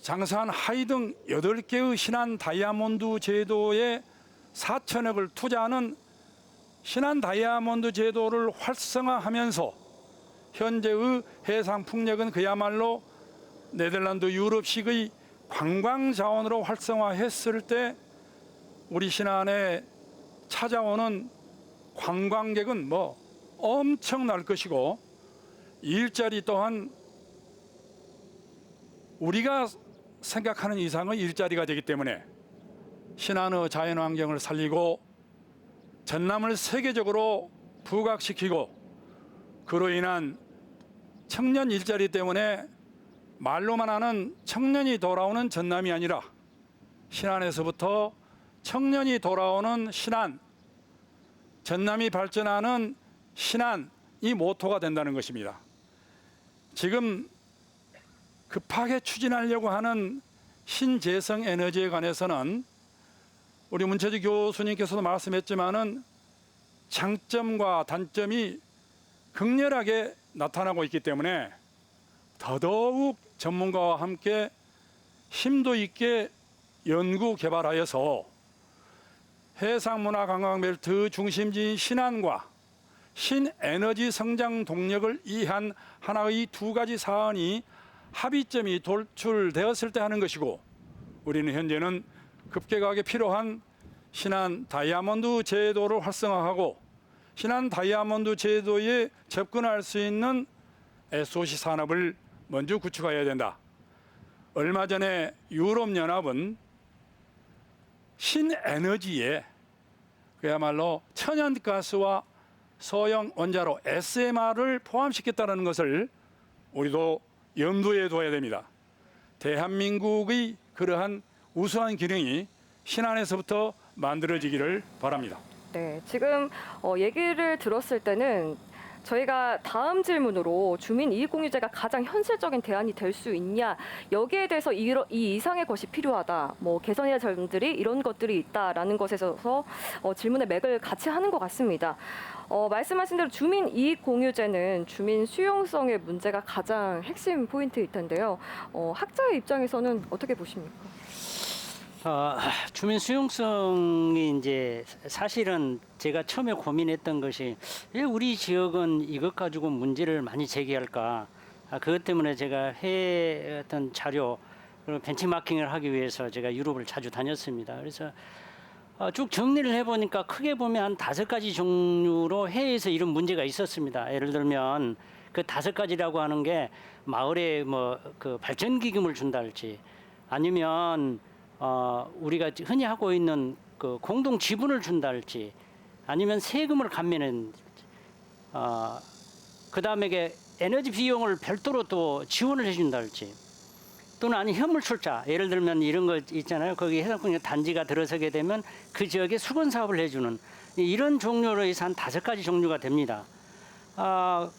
장산, 하이 등 8개의 신안 다이아몬드 제도에 4천억을 투자하는 신안 다이아몬드 제도를 활성화하면서 현재의 해상 풍력은 그야말로 네덜란드 유럽식의 관광 자원으로 활성화했을 때 우리 신안에 찾아오는 관광객은 엄청날 것이고 일자리 또한 우리가 생각하는 이상의 일자리가 되기 때문에 신안의 자연환경을 살리고 전남을 세계적으로 부각시키고 그로 인한 청년 일자리 때문에 말로만 하는 청년이 돌아오는 전남이 아니라 신안에서부터 청년이 돌아오는 신안, 전남이 발전하는 신안, 이 모토가 된다는 것입니다. 지금 급하게 추진하려고 하는 신재생 에너지에 관해서는 우리 문채주 교수님께서도 말씀했지만은 장점과 단점이 극렬하게 나타나고 있기 때문에 더더욱 전문가와 함께 심도 있게 연구 개발하여서 해상문화관광벨트 중심지인 신안과 신에너지 성장 동력을 이한 하나의 두 가지 사안이 합의점이 도출되었을 때 하는 것이고 우리는 현재는 급격하게 필요한 신안 다이아몬드 제도를 활성화하고 신안 다이아몬드 제도에 접근할 수 있는 SOC 산업을 먼저 구축해야 된다. 얼마 전에 유럽연합은 신에너지에 그야말로 천연가스와 소형 원자로 SMR을 포함시켰다는 것을 우리도 염두에 둬야 됩니다. 대한민국의 그러한 우수한 기능이 신안에서부터 만들어지기를 바랍니다. 네, 지금 얘기를 들었을 때는 저희가 다음 질문으로 주민 이익공유제가 가장 현실적인 대안이 될 수 있냐, 여기에 대해서 이 이상의 것이 필요하다, 뭐 개선해야 할 점들이 이런 것들이 있다라는 것에서 질문의 맥을 같이 하는 것 같습니다. 말씀하신 대로 주민 이익공유제는 주민 수용성의 문제가 가장 핵심 포인트일 텐데요. 학자의 입장에서는 어떻게 보십니까? 주민 수용성이 이제 사실은 제가 처음에 고민했던 것이 왜 우리 지역은 이것 가지고 문제를 많이 제기할까? 그것 때문에 제가 해외 어떤 자료 그리고 벤치마킹을 하기 위해서 제가 유럽을 자주 다녔습니다. 그래서 쭉 정리를 해보니까 크게 보면 한 5가지 종류로 해외에서 이런 문제가 있었습니다. 예를 들면 그 5가지라고 하는 게 마을에 뭐 그 발전기금을 준다 할지, 아니면 우리가 흔히 하고 있는 그 공동 지분을 준다 할지, 아니면 세금을 감면한, 그 다음에 에너지 비용을 별도로 또 지원을 해준다 할지, 또는 아니 현물 출자, 예를 들면 이런 거 있잖아요. 거기 해상풍력 단지가 들어서게 되면 그 지역에 수건 사업을 해주는 이런 종류로 해서 한 5가지 종류가 됩니다.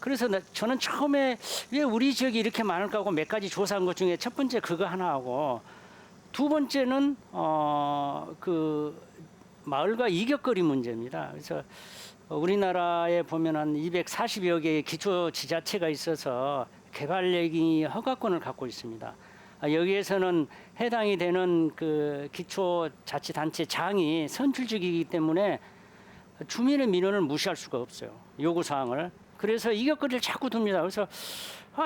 그래서 저는 처음에 왜 우리 지역이 이렇게 많을까 하고 몇 가지 조사한 것 중에 첫 번째 그거 하나 하고, 두 번째는 그 마을과 이격거리 문제입니다. 그래서 우리나라에 보면 한 240여 개의 기초 지자체가 있어서 개발행위 허가권을 갖고 있습니다. 여기에서는 해당이 되는 그 기초자치단체 장이 선출직이기 때문에 주민의 민원을 무시할 수가 없어요. 요구사항을. 그래서 이격거리를 자꾸 둡니다. 그래서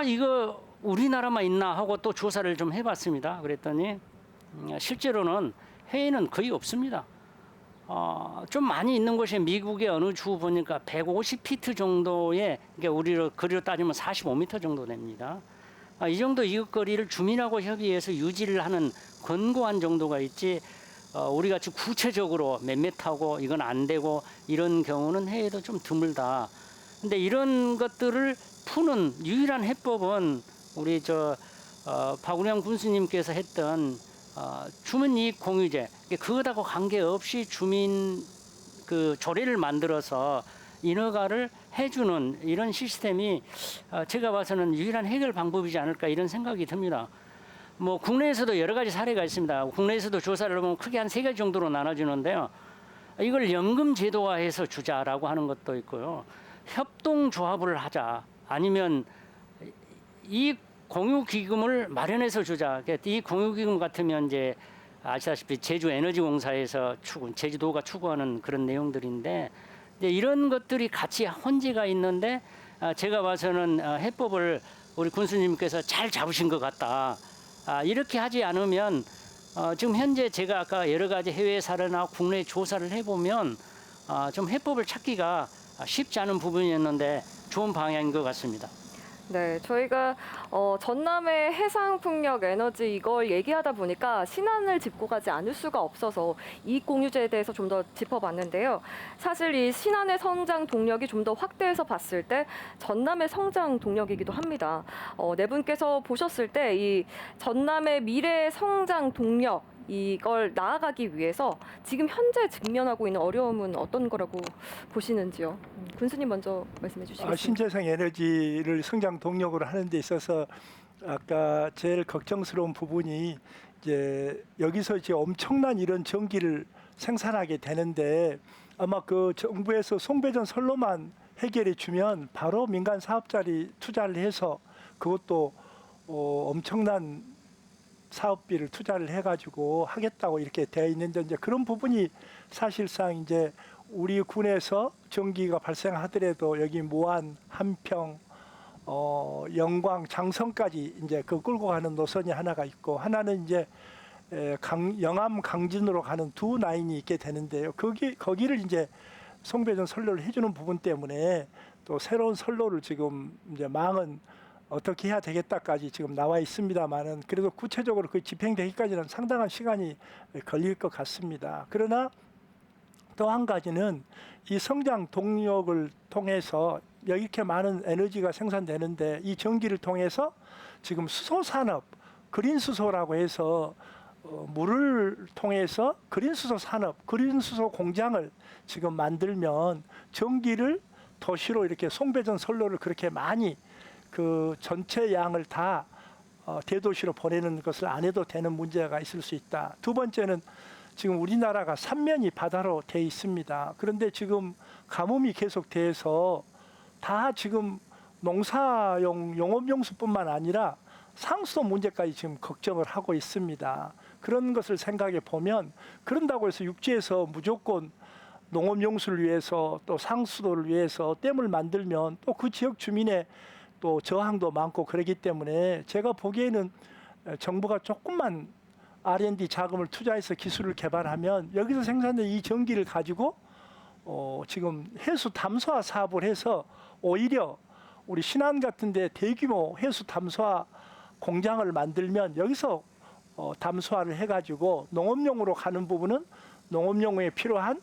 이거 우리나라만 있나 하고 또 조사를 좀 해봤습니다. 그랬더니 실제로는 해외는 거의 없습니다. 좀 많이 있는 곳이 미국의 어느 주 보니까 150피트 정도의, 그러니까 우리로 거리로 따지면 45m 정도 됩니다. 이 정도 이웃거리를 주민하고 협의해서 유지를 하는 권고한 정도가 있지, 우리 같이 구체적으로 몇 미터고 이건 안 되고 이런 경우는 해외도 좀 드물다. 근데 이런 것들을 푸는 유일한 해법은 우리 박운영 군수님께서 했던 주민이익 공유제, 그것하고 관계없이 주민 그 조례를 만들어서 인허가를 해주는 이런 시스템이 제가 봐서는 유일한 해결 방법이지 않을까 이런 생각이 듭니다. 뭐 국내에서도 여러 가지 사례가 있습니다. 국내에서도 조사를 해보면 크게 한 3가지 정도로 나눠주는데요. 이걸 연금 제도화해서 주자라고 하는 것도 있고요. 협동조합을 하자, 아니면 이 공유기금을 마련해서 주자. 이 공유기금 같으면 이제 아시다시피 제주에너지공사에서 제주도가 추구하는 그런 내용들인데, 이런 것들이 같이 혼재가 있는데 제가 봐서는 해법을 우리 군수님께서 잘 잡으신 것 같다. 이렇게 하지 않으면 지금 현재 제가 아까 여러 가지 해외 사례나 국내 조사를 해보면 좀 해법을 찾기가 쉽지 않은 부분이었는데 좋은 방향인 것 같습니다. 네, 저희가 전남의 해상풍력 에너지 이걸 얘기하다 보니까 신안을 짚고 가지 않을 수가 없어서 이익공유제에 대해서 좀 더 짚어봤는데요. 사실 이 신안의 성장 동력이 좀 더 확대해서 봤을 때 전남의 성장 동력이기도 합니다. 네 분께서 보셨을 때 이 전남의 미래 성장 동력, 이걸 나아가기 위해서 지금 현재 직면하고 있는 어려움은 어떤 거라고 보시는지요? 군수님 먼저 말씀해 주시겠습니다. 신재생 에너지를 성장 동력으로 하는 데 있어서 아까 제일 걱정스러운 부분이 이제 여기서 이제 엄청난 이런 전기를 생산하게 되는데, 아마 그 정부에서 송배전 선로만 해결해 주면 바로 민간 사업자리 투자를 해서 그것도 엄청난 사업비를 투자를 해가지고 하겠다고 이렇게 되어 있는데, 이제 그런 부분이 사실상 이제 우리 군에서 전기가 발생하더라도 여기 모안, 한평, 영광, 장성까지 이제 그 끌고 가는 노선이 하나가 있고, 하나는 이제 영암, 강진으로 가는 2 라인이 있게 되는데요. 거기를 이제 송배전 선로를 해주는 부분 때문에 또 새로운 선로를 지금 이제 망은 어떻게 해야 되겠다까지 지금 나와 있습니다만은, 그래도 구체적으로 그 집행되기까지는 상당한 시간이 걸릴 것 같습니다. 그러나 또 한 가지는 이 성장 동력을 통해서 이렇게 많은 에너지가 생산되는데, 이 전기를 통해서 지금 수소 산업, 그린 수소라고 해서 물을 통해서 그린 수소 산업, 그린 수소 공장을 지금 만들면 전기를 도시로 이렇게 송배전 선로를 그렇게 많이 그 전체 양을 다 대도시로 보내는 것을 안 해도 되는 문제가 있을 수 있다. 두 번째는 지금 우리나라가 삼면이 바다로 돼 있습니다. 그런데 지금 가뭄이 계속돼서 다 지금 농사용 용업용수뿐만 아니라 상수도 문제까지 지금 걱정을 하고 있습니다. 그런 것을 생각해 보면 그런다고 해서 육지에서 무조건 농업용수를 위해서 또 상수도를 위해서 댐을 만들면 또 그 지역 주민의 또 저항도 많고 그러기 때문에 제가 보기에는 정부가 조금만 R&D 자금을 투자해서 기술을 개발하면 여기서 생산된 이 전기를 가지고 지금 해수 담수화 사업을 해서 오히려 우리 신안 같은데 대규모 해수 담수화 공장을 만들면 여기서 담수화를 해가지고 농업용으로 가는 부분은 농업용에 필요한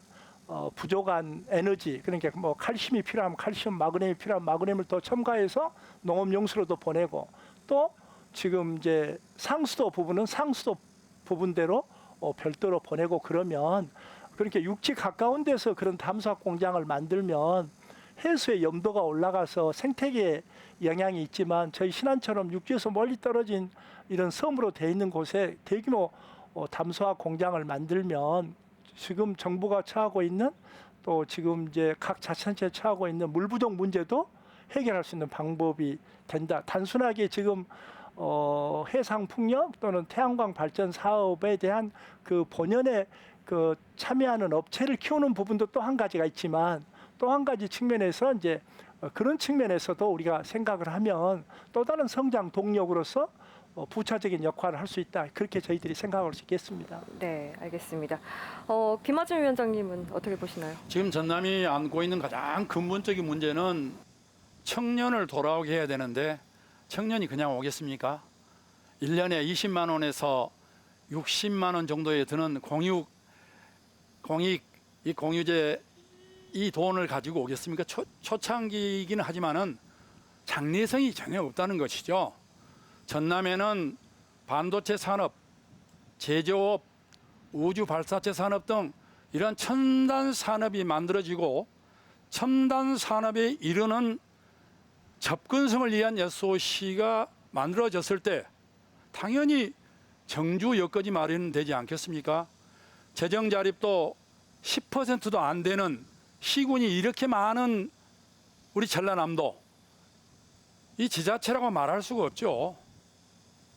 부족한 에너지, 그러니까 뭐 칼슘이 필요하면 칼슘, 마그네슘이 필요하면 마그네슘을 더 첨가해서 농업용수로도 보내고, 또 지금 이제 상수도 부분은 상수도 부분대로 별도로 보내고, 그러면 그렇게 육지 가까운 데서 그런 담수화 공장을 만들면 해수의 염도가 올라가서 생태계에 영향이 있지만 저희 신안처럼 육지에서 멀리 떨어진 이런 섬으로 돼 있는 곳에 대규모 담수화 공장을 만들면 지금 정부가 처하고 있는, 또 지금 이제 각 자치단체에 처하고 있는 물 부족 문제도 해결할 수 있는 방법이 된다. 단순하게 지금 해상 풍력 또는 태양광 발전 사업에 대한 그 본연의 그 참여하는 업체를 키우는 부분도 또 한 가지가 있지만, 또 한 가지 측면에서 이제 그런 측면에서도 우리가 생각을 하면 또 다른 성장 동력으로서 부차적인 역할을 할 수 있다. 그렇게 저희들이 생각할 수 있겠습니다. 네, 알겠습니다. 김하준 위원장님은 어떻게 보시나요? 지금 전남이 안고 있는 가장 근본적인 문제는 청년을 돌아오게 해야 되는데 청년이 그냥 오겠습니까? 1년에 20만 원에서 60만 원 정도에 드는 공익 이 공유제 이 돈을 가지고 오겠습니까? 초창기이기는 하지만은 장래성이 전혀 없다는 것이죠. 전남에는 반도체 산업, 제조업, 우주 발사체 산업 등 이런 첨단 산업이 만들어지고 첨단 산업에 이르는 접근성을 위한 SOC가 만들어졌을 때 당연히 정주 여건이 마련되지 않겠습니까? 재정 자립도 10%도 안 되는 시군이 이렇게 많은 우리 전라남도, 이 지자체라고 말할 수가 없죠.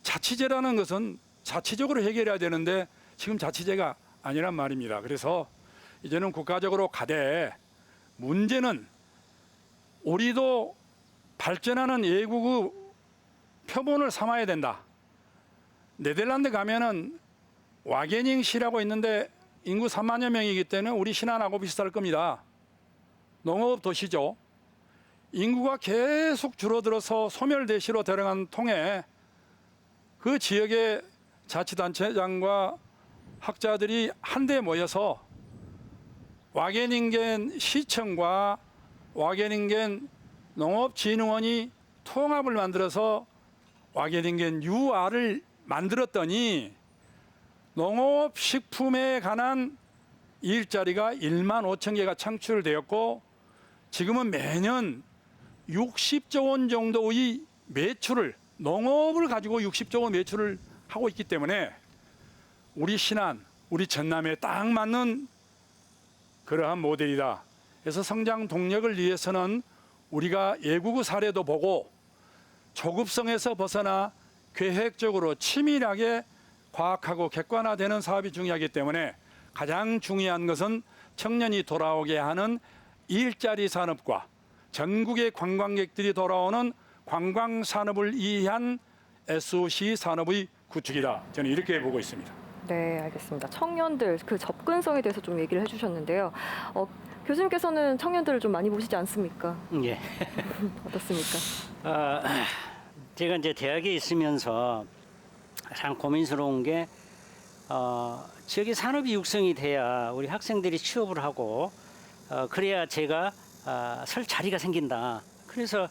자치제라는 것은 자치적으로 해결해야 되는데 지금 자치제가 아니란 말입니다. 그래서 이제는 국가적으로 가되, 문제는 우리도 발전하는 외국의 표본을 삼아야 된다. 네덜란드 가면은 와게닝시라고 있는데 인구 3만여 명이기 때문에 우리 신안하고 비슷할 겁니다. 농업 도시죠. 인구가 계속 줄어들어서 소멸대시로 들어간 통에 그 지역의 자치단체장과 학자들이 한데 모여서 와게닝겐 시청과 와게닝겐 농업진흥원이 통합을 만들어서 와게닝겐 UR을 만들었더니 농업식품에 관한 일자리가 1만 5천 개가 창출되었고, 지금은 매년 60조 원 정도의 매출을, 농업을 가지고 60조 원 매출을 하고 있기 때문에 우리 신안, 우리 전남에 딱 맞는 그러한 모델이다. 그래서 성장 동력을 위해서는 우리가 외국의 사례도 보고 조급성에서 벗어나 계획적으로 치밀하게 과학하고 객관화되는 사업이 중요하기 때문에 가장 중요한 것은 청년이 돌아오게 하는 일자리 산업과 전국의 관광객들이 돌아오는 관광 산업을 위한 SOC 산업의 구축이다. 저는 이렇게 보고 있습니다. 네, 알겠습니다. 청년들 그 접근성에 대해서 좀 얘기를 해주셨는데요. 교수님께서는 청년들을 좀 많이 보시지 않습니까? 예. 어떻습니까? 제가 이제 대학에 있으면서 참 고민스러운 게 지역의 산업이 육성이 돼야 우리 학생들이 취업을 하고 그래야 제가 설 자리가 생긴다. 그래서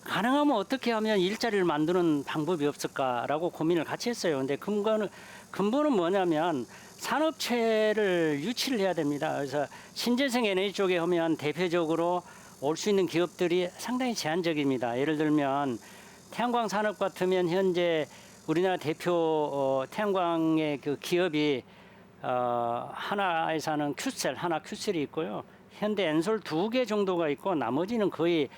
가능하면 어떻게 하면 일자리를 만드는 방법이 없을까라고 고민을 같이 했어요. 근데 근본은 뭐냐면 산업체를 유치를 해야 됩니다. 그래서 신재생 에너지 쪽에 하면 대표적으로 올 수 있는 기업들이 상당히 제한적입니다. 예를 들면 태양광 산업 같으면 현재 우리나라 대표 태양광의 그 기업이 하나에서는 큐셀, 하나 큐셀이 있고요. 현대 엔솔 2개 정도가 있고 나머지는 거의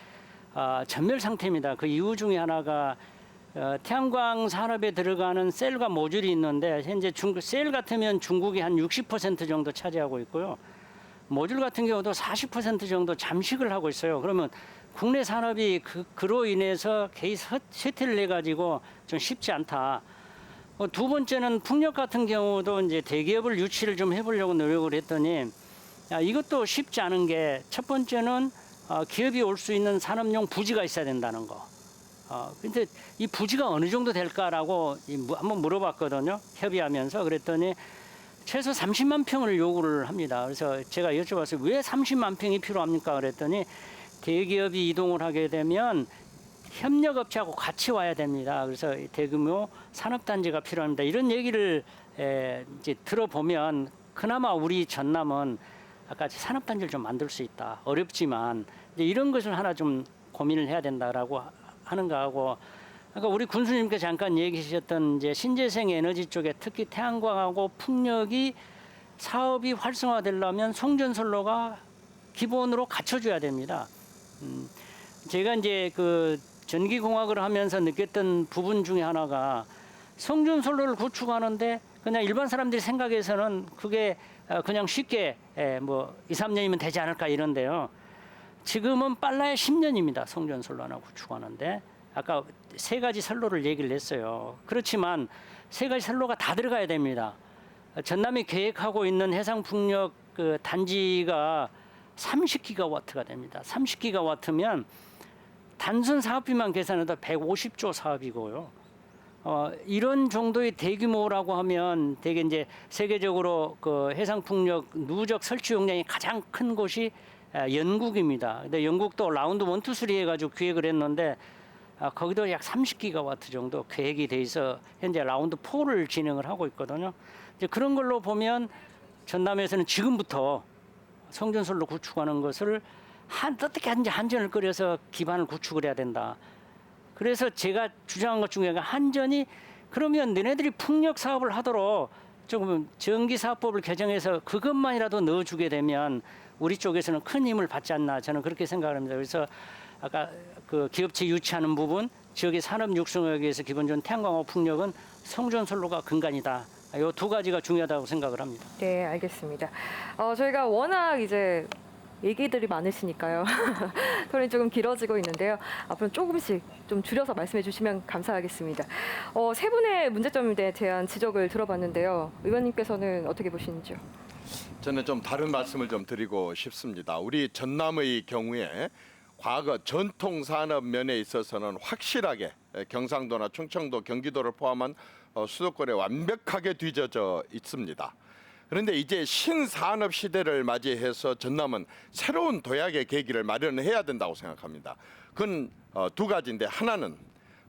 전멸 상태입니다. 그 이유 중에 하나가 태양광 산업에 들어가는 셀과 모듈이 있는데 현재 셀 같으면 중국이 한 60% 정도 차지하고 있고요. 모듈 같은 경우도 40% 정도 잠식을 하고 있어요. 그러면 국내 산업이 그로 인해서 개인 쇠퇴를 해가지고 좀 쉽지 않다. 두 번째는 풍력 같은 경우도 이제 대기업을 유치를 좀 해보려고 노력을 했더니 이것도 쉽지 않은 게 첫 번째는 기업이 올 수 있는 산업용 부지가 있어야 된다는 거. 근데 이 부지가 어느 정도 될까라고 한번 물어봤거든요. 협의하면서 그랬더니 최소 30만 평을 요구를 합니다. 그래서 제가 여쭤봤어요. 왜 30만 평이 필요합니까? 그랬더니 대기업이 이동을 하게 되면 협력업체하고 같이 와야 됩니다. 그래서 대규모 산업단지가 필요합니다. 이런 얘기를 이제 들어보면 그나마 우리 전남은 아까 산업단지를 좀 만들 수 있다. 어렵지만 이제 이런 것을 하나 좀 고민을 해야 된다라고 하는 거하고 그러니까 우리 군수님께 잠깐 얘기하셨던 이제 신재생 에너지 쪽에 특히 태양광하고 풍력이 사업이 활성화되려면 송전선로가 기본으로 갖춰줘야 됩니다. 제가 이제 그 전기공학을 하면서 느꼈던 부분 중에 하나가 송전선로를 구축하는데 그냥 일반 사람들이 생각해서는 그게 그냥 쉽게 뭐 2, 3년이면 되지 않을까 이런데요. 지금은 빨라야 10년입니다. 송전선로 하나 구축하는데. 아까 3가지 선로를 얘기를 했어요. 그렇지만 3가지 선로가 다 들어가야 됩니다. 전남이 계획하고 있는 해상풍력 그 단지가 30기가와트가 됩니다. 30기가와트면 단순 사업비만 계산해도 150조 사업이고요. 이런 정도의 대규모라고 하면 되게 이제 세계적으로 그 해상풍력 누적 설치 용량이 가장 큰 곳이 영국입니다. 근데 영국도 라운드 1, 2, 3 해가지고 기획을 했는데 거기도 약 30기가와트 정도 계획이 돼 있어 현재 라운드 4를 진행을 하고 있거든요. 이제 그런 걸로 보면 전남에서는 지금부터 송전선로 구축하는 것을 어떻게 하든지 한전을 끓여서 기반을 구축을 해야 된다. 그래서 제가 주장한 것 중에 한전이 그러면 너네들이 풍력 사업을 하도록 조금 전기사업법을 개정해서 그것만이라도 넣어주게 되면 우리 쪽에서는 큰 힘을 받지 않나 저는 그렇게 생각을 합니다. 그래서 아까 그 기업체 유치하는 부분, 지역의 산업 육성에 위해서 기본적인 태양광하고 풍력은 송전선로가 근간이다. 이 2가지가 중요하다고 생각을 합니다. 네, 알겠습니다. 저희가 워낙 이제 얘기들이 많으시니까요. 토론이 조금 길어지고 있는데요. 앞으로 조금씩 좀 줄여서 말씀해 주시면 감사하겠습니다. 3분의 문제점에 대한 지적을 들어봤는데요. 의원님께서는 어떻게 보시는지요? 저는 좀 다른 말씀을 좀 드리고 싶습니다. 우리 전남의 경우에 과거 전통 산업 면에 있어서는 확실하게 경상도나 충청도, 경기도를 포함한 수도권에 완벽하게 뒤져져 있습니다. 그런데 이제 신산업 시대를 맞이해서 전남은 새로운 도약의 계기를 마련해야 된다고 생각합니다. 그건 2가지인데 하나는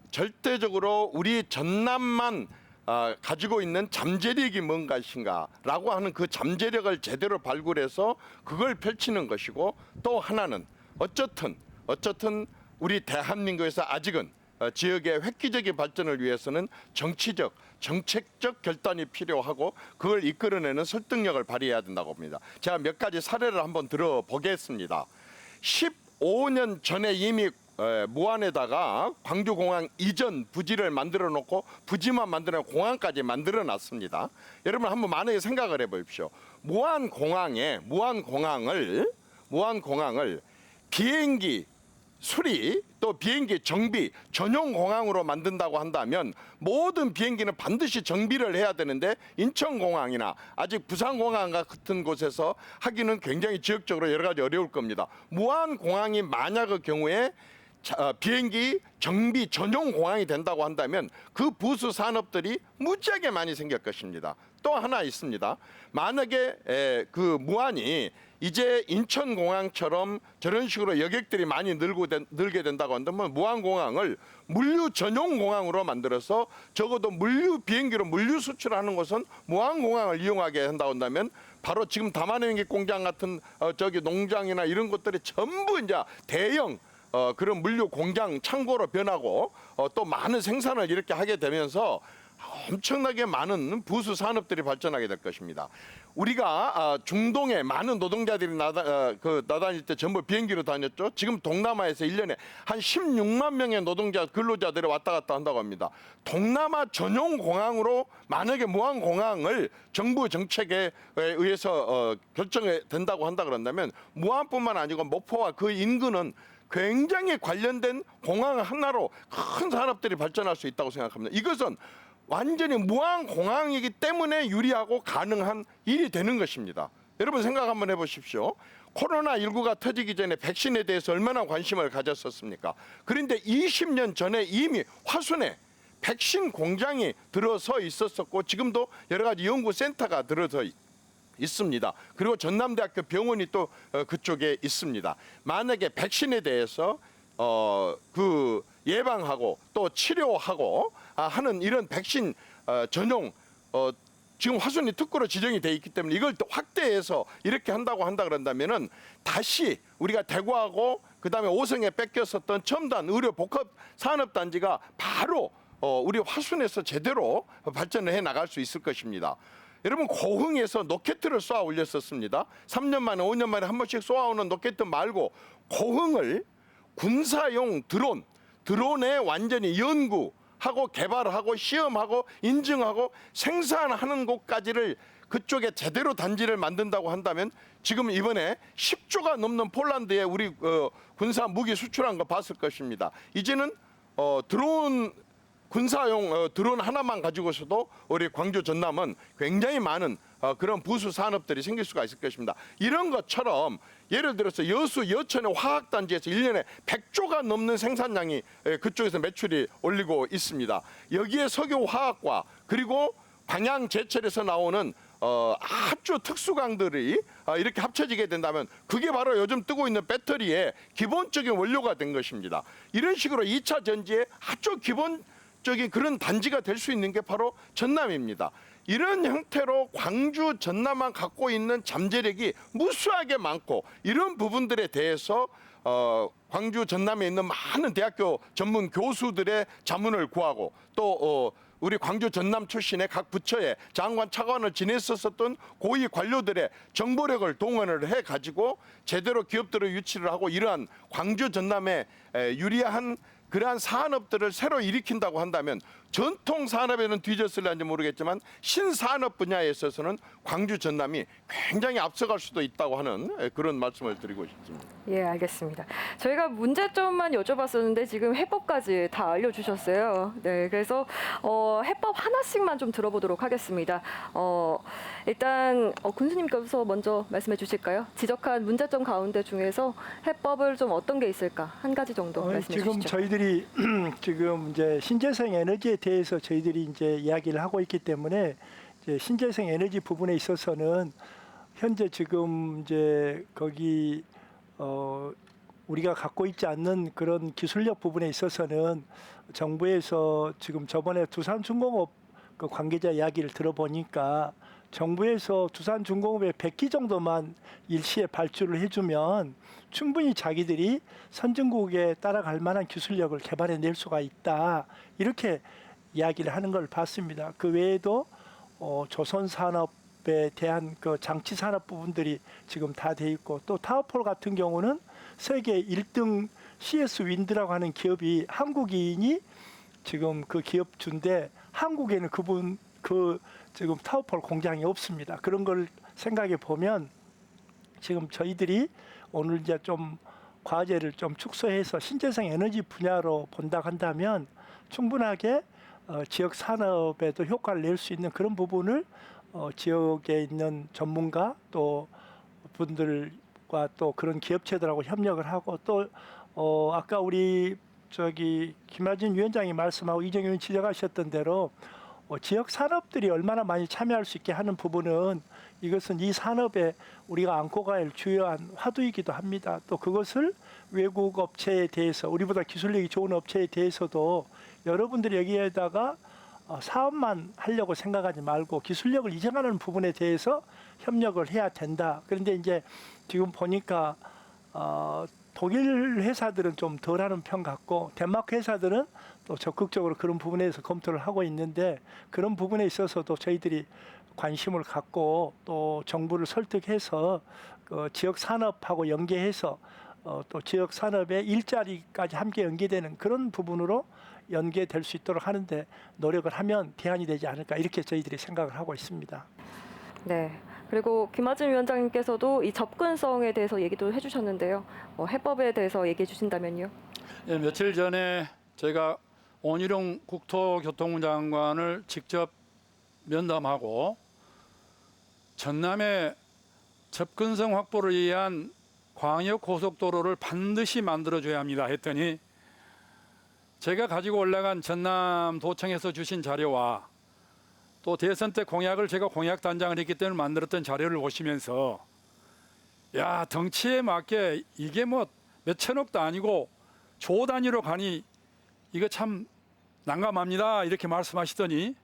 절대적으로 우리 전남만 가지고 있는 잠재력이 뭔가인가라고 하는 그 잠재력을 제대로 발굴해서 그걸 펼치는 것이고 또 하나는 어쨌든 우리 대한민국에서 아직은 지역의 획기적인 발전을 위해서는 정치적, 정책적 결단이 필요하고 그걸 이끌어내는 설득력을 발휘해야 된다고 봅니다. 제가 몇 가지 사례를 한번 들어보겠습니다. 15년 전에 이미 무안에다가 광주공항 이전 부지를 만들어 놓고 부지만 만들어 공항까지 만들어 놨습니다. 여러분 한번 만약에 생각을 해보십시오. 무안공항을 비행기 수리 또 비행기 정비 전용 공항으로 만든다고 한다면 모든 비행기는 반드시 정비를 해야 되는데 인천공항이나 아직 부산공항 같은 곳에서 하기는 굉장히 지역적으로 여러 가지 어려울 겁니다. 무안공항이 만약의 경우에 비행기 정비 전용 공항이 된다고 한다면 그 부수 산업들이 무지하게 많이 생길 것입니다. 또 하나 있습니다. 만약에 그 무안이 이제 인천공항처럼 저런 식으로 여객들이 많이 늘게 된다고 한다면 무안공항을 물류 전용 공항으로 만들어서 적어도 물류 비행기로 물류 수출하는 것은 무안공항을 이용하게 한다고 한다면 바로 지금 담아내기 공장 같은 저기 농장이나 이런 것들이 전부 이제 대형 그런 물류 공장 창고로 변하고 또 많은 생산을 이렇게 하게 되면서 엄청나게 많은 부수 산업들이 발전하게 될 것입니다. 우리가 중동에 많은 노동자들이 나다닐 때 전부 비행기로 다녔죠. 지금 동남아에서 1년에 한 16만 명의 근로자들이 왔다 갔다 한다고 합니다. 동남아 전용 공항으로 만약에 무안공항을 정부 정책에 의해서 결정이 된다고 한다 그런다면 무안뿐만 아니고 목포와 그 인근은 굉장히 관련된 공항 하나로 큰 산업들이 발전할 수 있다고 생각합니다. 이것은 완전히 무항공항이기 때문에 유리하고 가능한 일이 되는 것입니다. 여러분 생각 한번 해보십시오. 코로나19가 터지기 전에 백신에 대해서 얼마나 관심을 가졌었습니까? 그런데 20년 전에 이미 화순에 백신 공장이 들어서 있었었고 지금도 여러 가지 연구센터가 들어서 있습니다. 그리고 전남대학교 병원이 또 그쪽에 있습니다. 만약에 백신에 대해서 그 예방하고 또 치료하고 하는 이런 백신 전용 지금 화순이 특구로 지정이 돼 있기 때문에 이걸 또 확대해서 이렇게 한다고 한다 그런다면은 다시 우리가 대구하고 그다음에 오성에 뺏겼었던 첨단 의료 복합 산업 단지가 바로 우리 화순에서 제대로 발전을 해 나갈 수 있을 것입니다. 여러분 고흥에서 로켓을 쏘아 올렸었습니다. 3년 만에 5년 만에 한 번씩 쏘아오는 로켓 말고 고흥을 군사용 드론에 완전히 연구하고 개발하고 시험하고 인증하고 생산하는 곳까지를 그쪽에 제대로 단지를 만든다고 한다면 지금 이번에 10조가 넘는 폴란드에 우리 군사 무기 수출한 거 봤을 것입니다. 이제는 군사용 드론 하나만 가지고서도 우리 광주 전남은 굉장히 많은 그런 부수 산업들이 생길 수가 있을 것입니다. 이런 것처럼 예를 들어서 여천의 화학단지에서 1년에 100조가 넘는 생산량이 그쪽에서 매출이 올리고 있습니다. 여기에 석유화학과 그리고 방향제철에서 나오는 아주 특수강들이 이렇게 합쳐지게 된다면 그게 바로 요즘 뜨고 있는 배터리의 기본적인 원료가 된 것입니다. 이런 식으로 2차 전지의 아주 기본적인 그런 단지가 될 수 있는 게 바로 전남입니다. 이런 형태로 광주 전남만 갖고 있는 잠재력이 무수하게 많고 이런 부분들에 대해서 광주 전남에 있는 많은 대학교 전문 교수들의 자문을 구하고 또 우리 광주 전남 출신의 각 부처의 장관 차관을 지냈었던 고위 관료들의 정보력을 동원을 해가지고 제대로 기업들을 유치를 하고 이러한 광주 전남에 유리한 그러한 산업들을 새로 일으킨다고 한다면 전통 산업에는 뒤졌을는지 모르겠지만 신산업 분야에 있어서는 광주 전남이 굉장히 앞서갈 수도 있다고 하는 그런 말씀을 드리고 싶습니다. 예, 알겠습니다. 저희가 문제점만 여쭤봤었는데 지금 해법까지 다 알려주셨어요. 네, 그래서 해법 하나씩만 좀 들어보도록 하겠습니다. 일단 군수님께서 먼저 말씀해 주실까요? 지적한 문제점 가운데 중에서 해법을 좀 어떤 게 있을까? 한 가지 정도 말씀해 지금 주시죠. 저희들이 지금 이제 신재생 에너지에 대해서 저희들이 이제 이야기를 하고 있기 때문에 이제 신재생 에너지 부분에 있어서는 현재 지금 이제 거기 우리가 갖고 있지 않는 그런 기술력 부분에 있어서는 정부에서 지금 저번에 두산중공업 그 관계자 이야기를 들어보니까 정부에서 두산중공업에 100기 정도만 일시에 발주를 해주면 충분히 자기들이 선진국에 따라갈 만한 기술력을 개발해낼 수가 있다. 이렇게 이야기를 하는 걸 봤습니다. 그 외에도 조선산업에 대한 그 장치산업 부분들이 지금 다 돼 있고 또 타워폴 같은 경우는 세계 1등 CS 윈드라고 하는 기업이 한국인이 지금 그 기업 주인데 한국에는 그 지금 타워폴 공장이 없습니다. 그런 걸 생각해 보면 지금 저희들이 오늘 이제 좀 과제를 좀 축소해서 신재생 에너지 분야로 본다 한다면 충분하게 지역 산업에도 효과를 낼 수 있는 그런 부분을 지역에 있는 전문가 또 분들과 또 그런 기업체들하고 협력을 하고 또 아까 우리 김하진 위원장이 말씀하고 이정현 의원이 지적하셨던 대로 지역 산업들이 얼마나 많이 참여할 수 있게 하는 부분은 이것은 이 산업에 우리가 안고 갈 주요한 화두이기도 합니다. 또 그것을 외국 업체에 대해서 우리보다 기술력이 좋은 업체에 대해서도 여러분들이 여기에다가 사업만 하려고 생각하지 말고 기술력을 이전하는 부분에 대해서 협력을 해야 된다. 그런데 이제 지금 보니까 독일 회사들은 좀 덜하는 편 같고 덴마크 회사들은 또 적극적으로 그런 부분에서 검토를 하고 있는데 그런 부분에 있어서도 저희들이 관심을 갖고 또 정부를 설득해서 지역 산업하고 연계해서 또 지역 산업의 일자리까지 함께 연계되는 그런 부분으로 연계될 수 있도록 하는데 노력을 하면 대안이 되지 않을까 이렇게 저희들이 생각을 하고 있습니다. 네. 그리고 김하진 위원장님께서도 이 접근성에 대해서 얘기도 해주셨는데요. 해법에 대해서 얘기해 주신다면요. 예, 며칠 전에 제가 원희룡 국토교통부 장관을 직접 면담하고 전남의 접근성 확보를 위한 광역 고속도로를 반드시 만들어줘야 합니다 했더니 제가 가지고 올라간 전남도청에서 주신 자료와 또 대선 때 공약을 제가 공약 단장을 했기 때문에 만들었던 자료를 보시면서 야 덩치에 맞게 이게 뭐 몇천억도 아니고 조 단위로 가니 이거 참 난감합니다 이렇게 말씀하시더니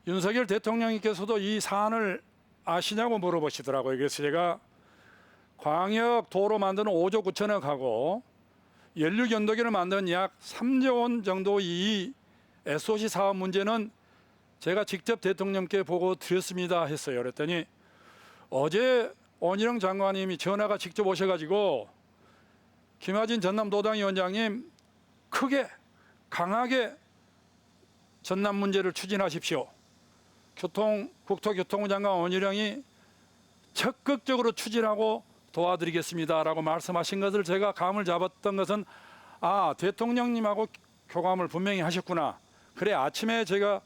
윤석열 대통령님께서도 이 사안을 아시냐고 물어보시더라고요. 그래서 제가 광역 도로 만드는 5조 9천억하고 연료 연도기를 만드는 약 3조 원 정도 이 SOC 사업 문제는 제가 직접 대통령께 보고 드렸습니다 했어요. 그랬더니 어제 원희룡 장관님이 전화가 직접 오셔가지고 김하진 전남도당위원장님 크게 강하게 전남 문제를 추진하십시오. 국토교통부 장관 원희룡이 적극적으로 추진하고 도와드리겠습니다라고 말씀하신 것을 제가 감을 잡았던 것은 대통령님하고 교감을 분명히 하셨구나. 그래 아침에 제가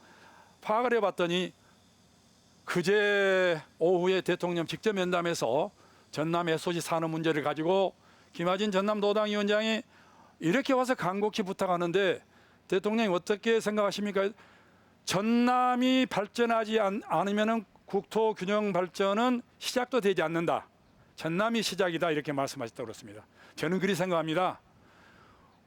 파악을 해봤더니 그제 오후에 대통령 직접 면담해서 전남 SOC 산업 문제를 가지고 김하진 전남도당위원장이 이렇게 와서 간곡히 부탁하는데 대통령이 어떻게 생각하십니까? 전남이 발전하지 않으면 국토균형 발전은 시작도 되지 않는다. 전남이 시작이다 이렇게 말씀하셨다고 그렇습니다. 저는 그리 생각합니다.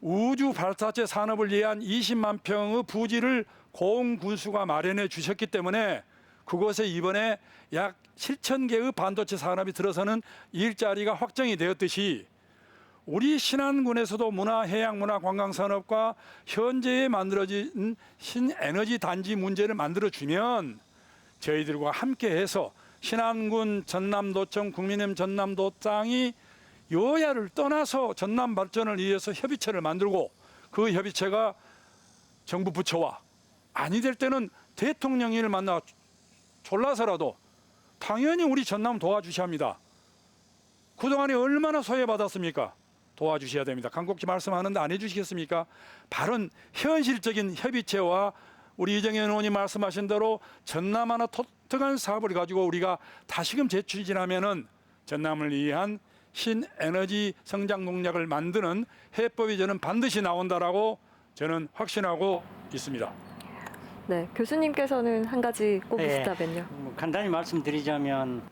우주 발사체 산업을 위한 20만 평의 부지를 고흥군수가 마련해 주셨기 때문에 그곳에 이번에 약 7천 개의 반도체 산업이 들어서는 일자리가 확정이 되었듯이 우리 신안군에서도 문화, 해양, 문화, 관광 산업과 현재에 만들어진 신에너지 단지 문제를 만들어주면 저희들과 함께해서 신안군 전남도청 국민의힘 전남도당이 여야를 떠나서 전남 발전을 위해서 협의체를 만들고 그 협의체가 정부 부처와 아니 될 때는 대통령을 만나 졸라서라도 당연히 우리 전남 도와주셔야 합니다. 그동안에 얼마나 소외받았습니까? 도와주셔야 됩니다. 간곡히 말씀하는데 안 해주시겠습니까? 바른 현실적인 협의체와 우리 이정현 의원이 말씀하신 대로 전남 하나 독특한 사업을 가지고 우리가 다시금 재추진하면은 전남을 위한 신에너지 성장 동력을 만드는 해법이 저는 반드시 나온다라고 저는 확신하고 있습니다. 네, 교수님께서는 한 가지 꼽으시다면요. 간단히 말씀드리자면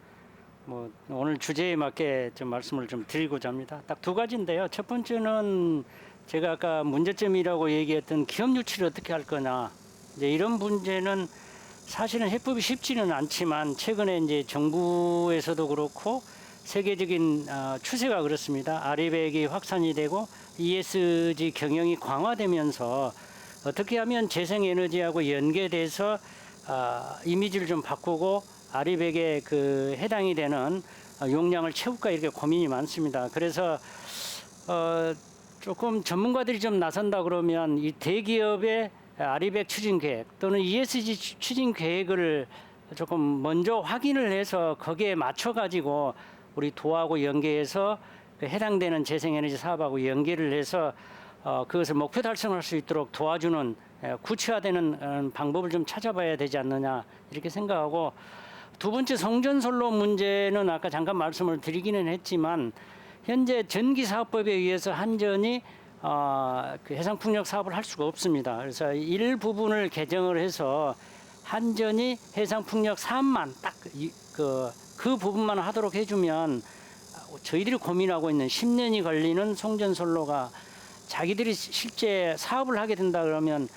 오늘 주제에 맞게 좀 말씀을 좀 드리고자 합니다. 딱 두 가지인데요. 첫 번째는 제가 아까 문제점이라고 얘기했던 기업 유치를 어떻게 할 거냐. 이제 이런 문제는 사실은 해법이 쉽지는 않지만 최근에 이제 정부에서도 그렇고 세계적인 추세가 그렇습니다. 아리백이 확산이 되고 ESG 경영이 강화되면서 어떻게 하면 재생에너지하고 연계돼서 이미지를 좀 바꾸고 아리백에 그 해당이 되는 용량을 채울까 이렇게 고민이 많습니다. 그래서 조금 전문가들이 좀 나선다 그러면 이 대기업의 아리백 추진 계획 또는 ESG 추진 계획을 조금 먼저 확인을 해서 거기에 맞춰 가지고 우리 도하고 연계해서 해당되는 재생에너지 사업하고 연계를 해서 그것을 목표 달성할 수 있도록 도와주는 구체화되는 방법을 좀 찾아봐야 되지 않느냐 이렇게 생각하고 두 번째 성전선로 문제는 아까 잠깐 말씀을 드리기는 했지만 현재 전기사업법에 의해서 한전이 그 해상풍력 사업을 할 수가 없습니다. 그래서 일부분을 개정을 해서 한전이 해상풍력 사업만 딱 그 부분만 하도록 해주면 저희들이 고민하고 있는 10년이 걸리는 송전선로가 자기들이 실제 사업을 하게 된다 그러면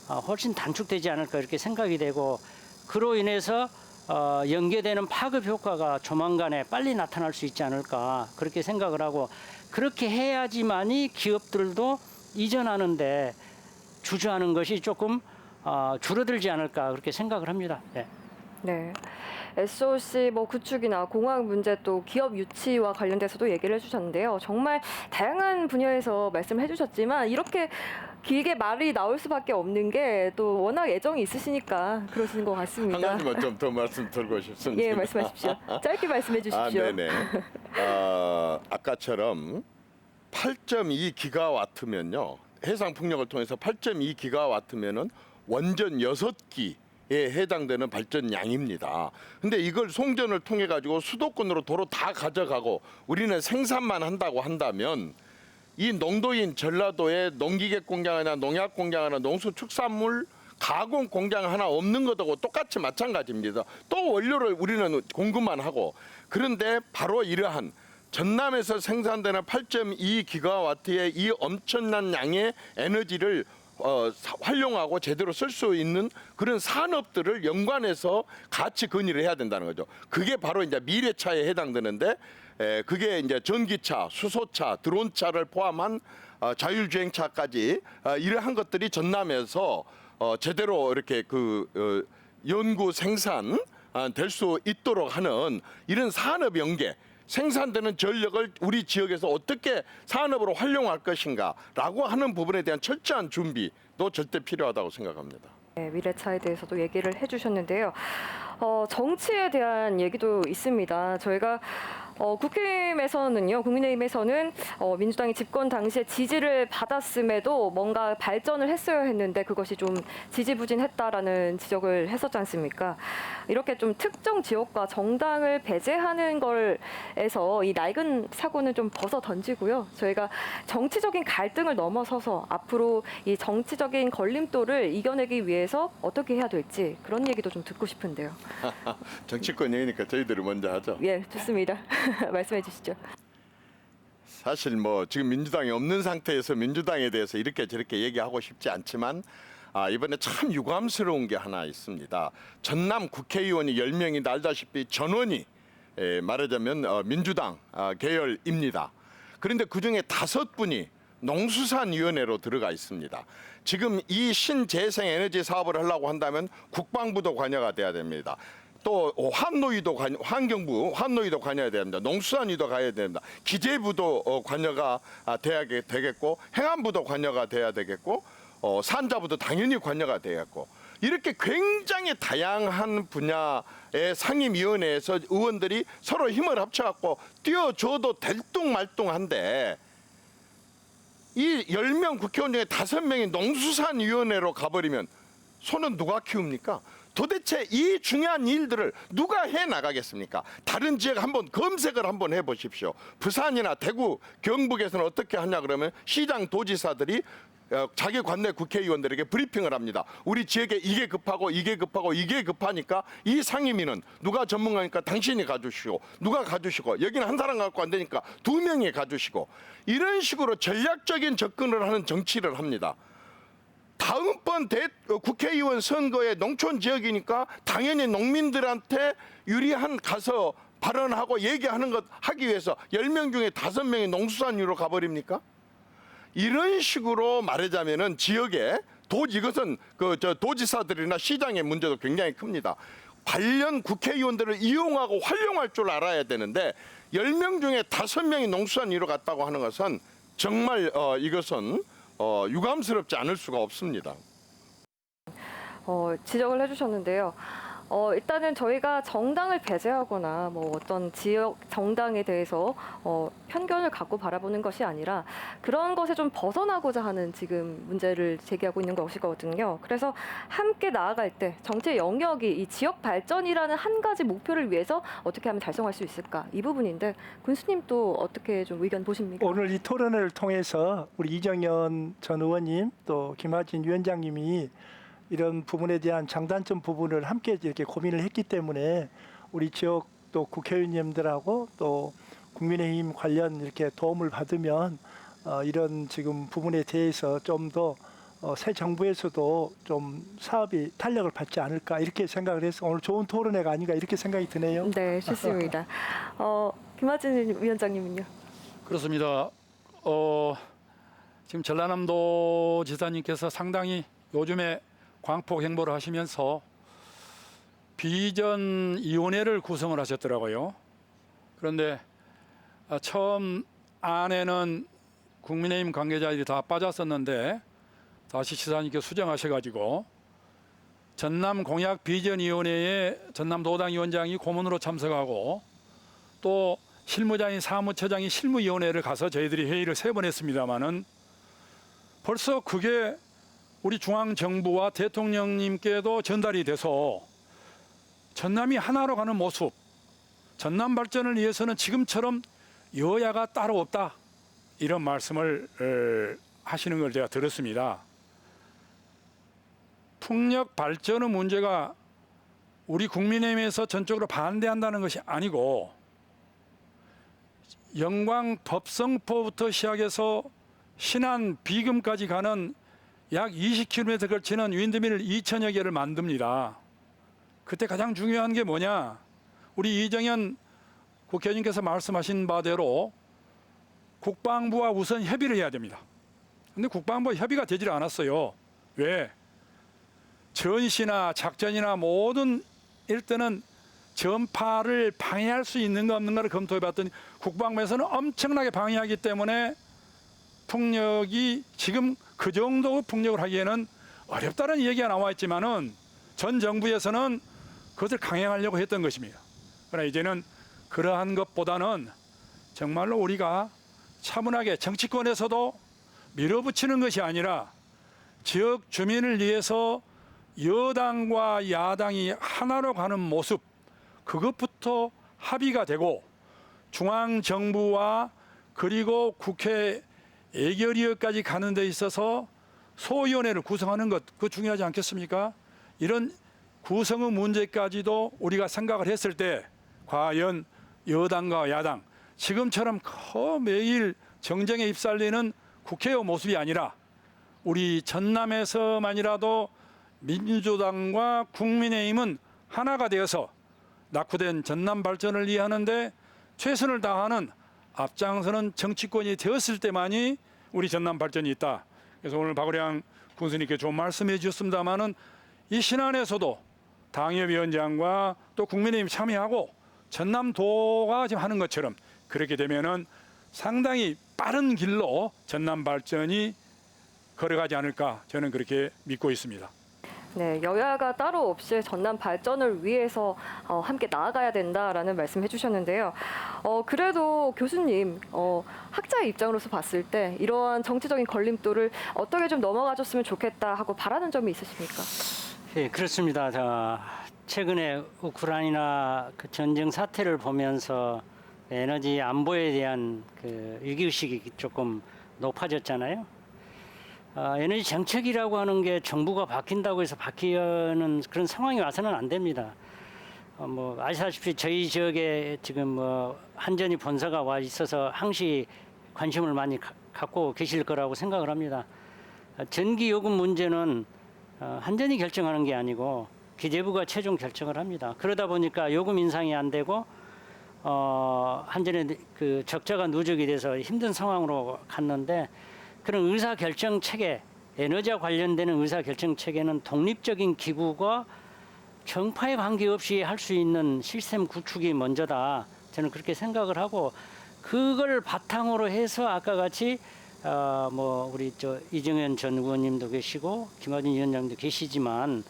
훨씬 단축되지 않을까 이렇게 생각이 되고 그로 인해서 연계되는 파급 효과가 조만간에 빨리 나타날 수 있지 않을까 그렇게 생각을 하고 그렇게 해야지만이 기업들도 이전하는데 주저하는 것이 조금 줄어들지 않을까 그렇게 생각을 합니다. 네. 네. SOC 구축이나 공학 문제 또 기업 유치와 관련돼서도 얘기를 해주셨는데요. 정말 다양한 분야에서 말씀해 주셨지만 이렇게 길게 말이 나올 수밖에 없는 게 또 워낙 애정이 있으시니까 그러시는 것 한 같습니다. 가지만 좀 더 말씀 드리고 싶습니다. 예, 말씀하십시오. 짧게 말씀해 주십시오. 네네. 아까처럼 8.2기가와트면요. 해상 풍력을 통해서 8.2기가와트면은 원전 6기에 해당되는 발전량입니다. 근데 이걸 송전을 통해 가지고 수도권으로 도로 다 가져가고 우리는 생산만 한다고 한다면 이 농도인 전라도에 농기계 공장 하나, 농약 공장 하나, 농수축산물 가공 공장 하나 없는 것하고 똑같이 마찬가지입니다. 또 원료를 우리는 공급만 하고 그런데 바로 이러한 전남에서 생산되는 8.2기가와트의 이 엄청난 양의 에너지를 활용하고 제대로 쓸 수 있는 그런 산업들을 연관해서 같이 건의를 해야 된다는 거죠. 그게 바로 이제 미래차에 해당되는데 그게 이제 전기차, 수소차, 드론차를 포함한 자율주행차까지 이러한 것들이 전남에서 제대로 이렇게 연구 생산 될 수 있도록 하는 이런 산업 연계 생산되는 전력을 우리 지역에서 어떻게 산업으로 활용할 것인가라고 하는 부분에 대한 철저한 준비도 절대 필요하다고 생각합니다. 네, 미래차에 대해서도 얘기를 해주셨는데요. 정치에 대한 얘기도 있습니다. 저희가 국민의힘에서는 민주당이 집권 당시에 지지를 받았음에도 뭔가 발전을 했어야 했는데 그것이 좀 지지부진했다라는 지적을 했었지 않습니까? 이렇게 좀 특정 지역과 정당을 배제하는 걸에서 이 낡은 사고는 좀 벗어 던지고요. 저희가 정치적인 갈등을 넘어서서 앞으로 이 정치적인 걸림돌을 이겨내기 위해서 어떻게 해야 될지 그런 얘기도 좀 듣고 싶은데요. 정치권이니까 저희들이 먼저 하죠. 예, 좋습니다. 말씀해 주시죠. 사실 지금 민주당이 없는 상태에서 민주당에 대해서 이렇게 저렇게 얘기하고 싶지 않지만 이번에 참 유감스러운 게 하나 있습니다. 전남 국회의원이 10명이 알다시피 전원이 말하자면 민주당 계열입니다. 그런데 그중에 5분이 농수산위원회로 들어가 있습니다. 지금 이 신재생에너지 사업을 하려고 한다면 국방부도 관여가 돼야 됩니다. 또 환경부, 환노위도 관여해야 됩니다. 농수산위도 가야 됩니다. 기재부도 관여가 돼야 되겠고 행안부도 관여가 돼야 되겠고 산자부도 당연히 관여가 되겠고 이렇게 굉장히 다양한 분야의 상임위원회에서 의원들이 서로 힘을 합쳐갖고 뛰어줘도 될뚱말뚱한데 이 10명 국회의원 중에 5명이 농수산위원회로 가버리면 소는 누가 키웁니까? 도대체 이 중요한 일들을 누가 해 나가겠습니까? 다른 지역 한번 검색을 한번 해보십시오. 부산이나 대구, 경북에서는 어떻게 하냐 그러면 시장 도지사들이 자기 관내 국회의원들에게 브리핑을 합니다. 우리 지역에 이게 급하고 이게 급하고 이게 급하니까 이 상임위는 누가 전문가니까 당신이 가주시고 누가 가주시고 여기는 한 사람 갖고 안 되니까 2명이 가주시고 이런 식으로 전략적인 접근을 하는 정치를 합니다. 다음번 국회의원 선거에 농촌 지역이니까 당연히 농민들한테 유리한 가서 발언하고 얘기하는 것 하기 위해서 10명 중에 5명이 농수산위로 가버립니까? 이런 식으로 말하자면은 지역에 이것은 도지사들이나 시장의 문제도 굉장히 큽니다. 관련 국회의원들을 이용하고 활용할 줄 알아야 되는데 10명 중에 5명이 농수산위로 갔다고 하는 것은 정말 이것은 유감스럽지 않을 수가 없습니다. 지적을 해주셨는데요. 일단은 저희가 정당을 배제하거나 어떤 지역 정당에 대해서 편견을 갖고 바라보는 것이 아니라 그런 것에 좀 벗어나고자 하는 지금 문제를 제기하고 있는 것이거든요. 그래서 함께 나아갈 때 정치의 영역이 이 지역 발전이라는 한 가지 목표를 위해서 어떻게 하면 달성할 수 있을까 이 부분인데 군수님 또 어떻게 좀 의견 보십니까? 오늘 이 토론회를 통해서 우리 이정현 전 의원님 또 김하진 위원장님이 이런 부분에 대한 장단점 부분을 함께 이렇게 고민을 했기 때문에 우리 지역 또 국회의원님들하고 또 국민의힘 관련 이렇게 도움을 받으면 이런 지금 부분에 대해서 좀 더 새 정부에서도 좀 사업이 탄력을 받지 않을까 이렇게 생각을 해서 오늘 좋은 토론회가 아닌가 이렇게 생각이 드네요. 네, 좋습니다. 김하진 위원장님은요? 그렇습니다. 지금 전라남도 지사님께서 상당히 요즘에 광폭 행보를 하시면서 비전위원회를 구성을 하셨더라고요. 그런데 처음 안에는 국민의힘 관계자들이 다 빠졌었는데 다시 지사님께 수정하셔가지고 전남 공약 비전위원회에 전남도당위원장이 고문으로 참석하고 또 실무자인 사무처장이 실무위원회를 가서 저희들이 회의를 3번 했습니다마는 벌써 그게 우리 중앙정부와 대통령님께도 전달이 돼서 전남이 하나로 가는 모습, 전남 발전을 위해서는 지금처럼 여야가 따로 없다 이런 말씀을 하시는 걸 제가 들었습니다. 풍력 발전의 문제가 우리 국민의힘에서 전적으로 반대한다는 것이 아니고 영광 법성포부터 시작해서 신안 비금까지 가는 약 20km 걸치는 윈드밀 2천여 개를 만듭니다. 그때 가장 중요한 게 뭐냐? 우리 이정현 국회의원님께서 말씀하신 바대로 국방부와 우선 협의를 해야 됩니다. 근데 국방부와 협의가 되질 않았어요. 왜? 전시나 작전이나 모든 일때는 전파를 방해할 수 있는가 없는가를 검토해 봤더니 국방부에서는 엄청나게 방해하기 때문에 풍력이 지금 그 정도 풍력을 하기에는 어렵다는 얘기가 나와 있지만은 전 정부에서는 그것을 강행하려고 했던 것입니다. 그러나 이제는 그러한 것보다는 정말로 우리가 차분하게 정치권에서도 밀어붙이는 것이 아니라 지역 주민을 위해서 여당과 야당이 하나로 가는 모습, 그것부터 합의가 되고 중앙정부와 그리고 국회 예결위원까지 가는 데 있어서 소위원회를 구성하는 것, 그거 중요하지 않겠습니까? 이런 구성의 문제까지도 우리가 생각을 했을 때 과연 여당과 야당, 지금처럼 매일 정쟁에 휩쓸리는 국회의 모습이 아니라 우리 전남에서만이라도 민주당과 국민의힘은 하나가 되어서 낙후된 전남 발전을 위하는데 최선을 다하는 앞장서는 정치권이 되었을 때만이 우리 전남 발전이 있다. 그래서 오늘 박우량 군수님께 좋은 말씀해 주셨습니다마는 이 신안에서도 당협위원장과 또 국민의힘 참여하고 전남도가 지금 하는 것처럼 그렇게 되면은 상당히 빠른 길로 전남 발전이 걸어가지 않을까 저는 그렇게 믿고 있습니다. 네, 여야가 따로 없이 전남 발전을 위해서 함께 나아가야 된다라는 말씀 해주셨는데요. 그래도 교수님, 학자의 입장으로서 봤을 때 이러한 정치적인 걸림돌을 어떻게 좀 넘어가줬으면 좋겠다 하고 바라는 점이 있으십니까? 예, 그렇습니다. 최근에 우크라이나 그 전쟁 사태를 보면서 에너지 안보에 대한 그 위기의식이 조금 높아졌잖아요. 에너지 정책이라고 하는 게 정부가 바뀐다고 해서 바뀌는 그런 상황이 와서는 안 됩니다. 아시다시피 저희 지역에 지금 한전이 본사가 와 있어서 항시 관심을 많이 갖고 계실 거라고 생각을 합니다. 전기 요금 문제는 한전이 결정하는 게 아니고 기재부가 최종 결정을 합니다. 그러다 보니까 요금 인상이 안 되고 한전의 그 적자가 누적이 돼서 힘든 상황으로 갔는데 그런 의사결정 체계, 에너지와 관련되는 의사결정 체계는 독립적인 기구가 정파에 관계없이 할 수 있는 시스템 구축이 먼저다. 저는 그렇게 생각을 하고 그걸 바탕으로 해서 아까 같이 우리 이정현 전 의원님도 계시고 김하진 위원장도 계시지만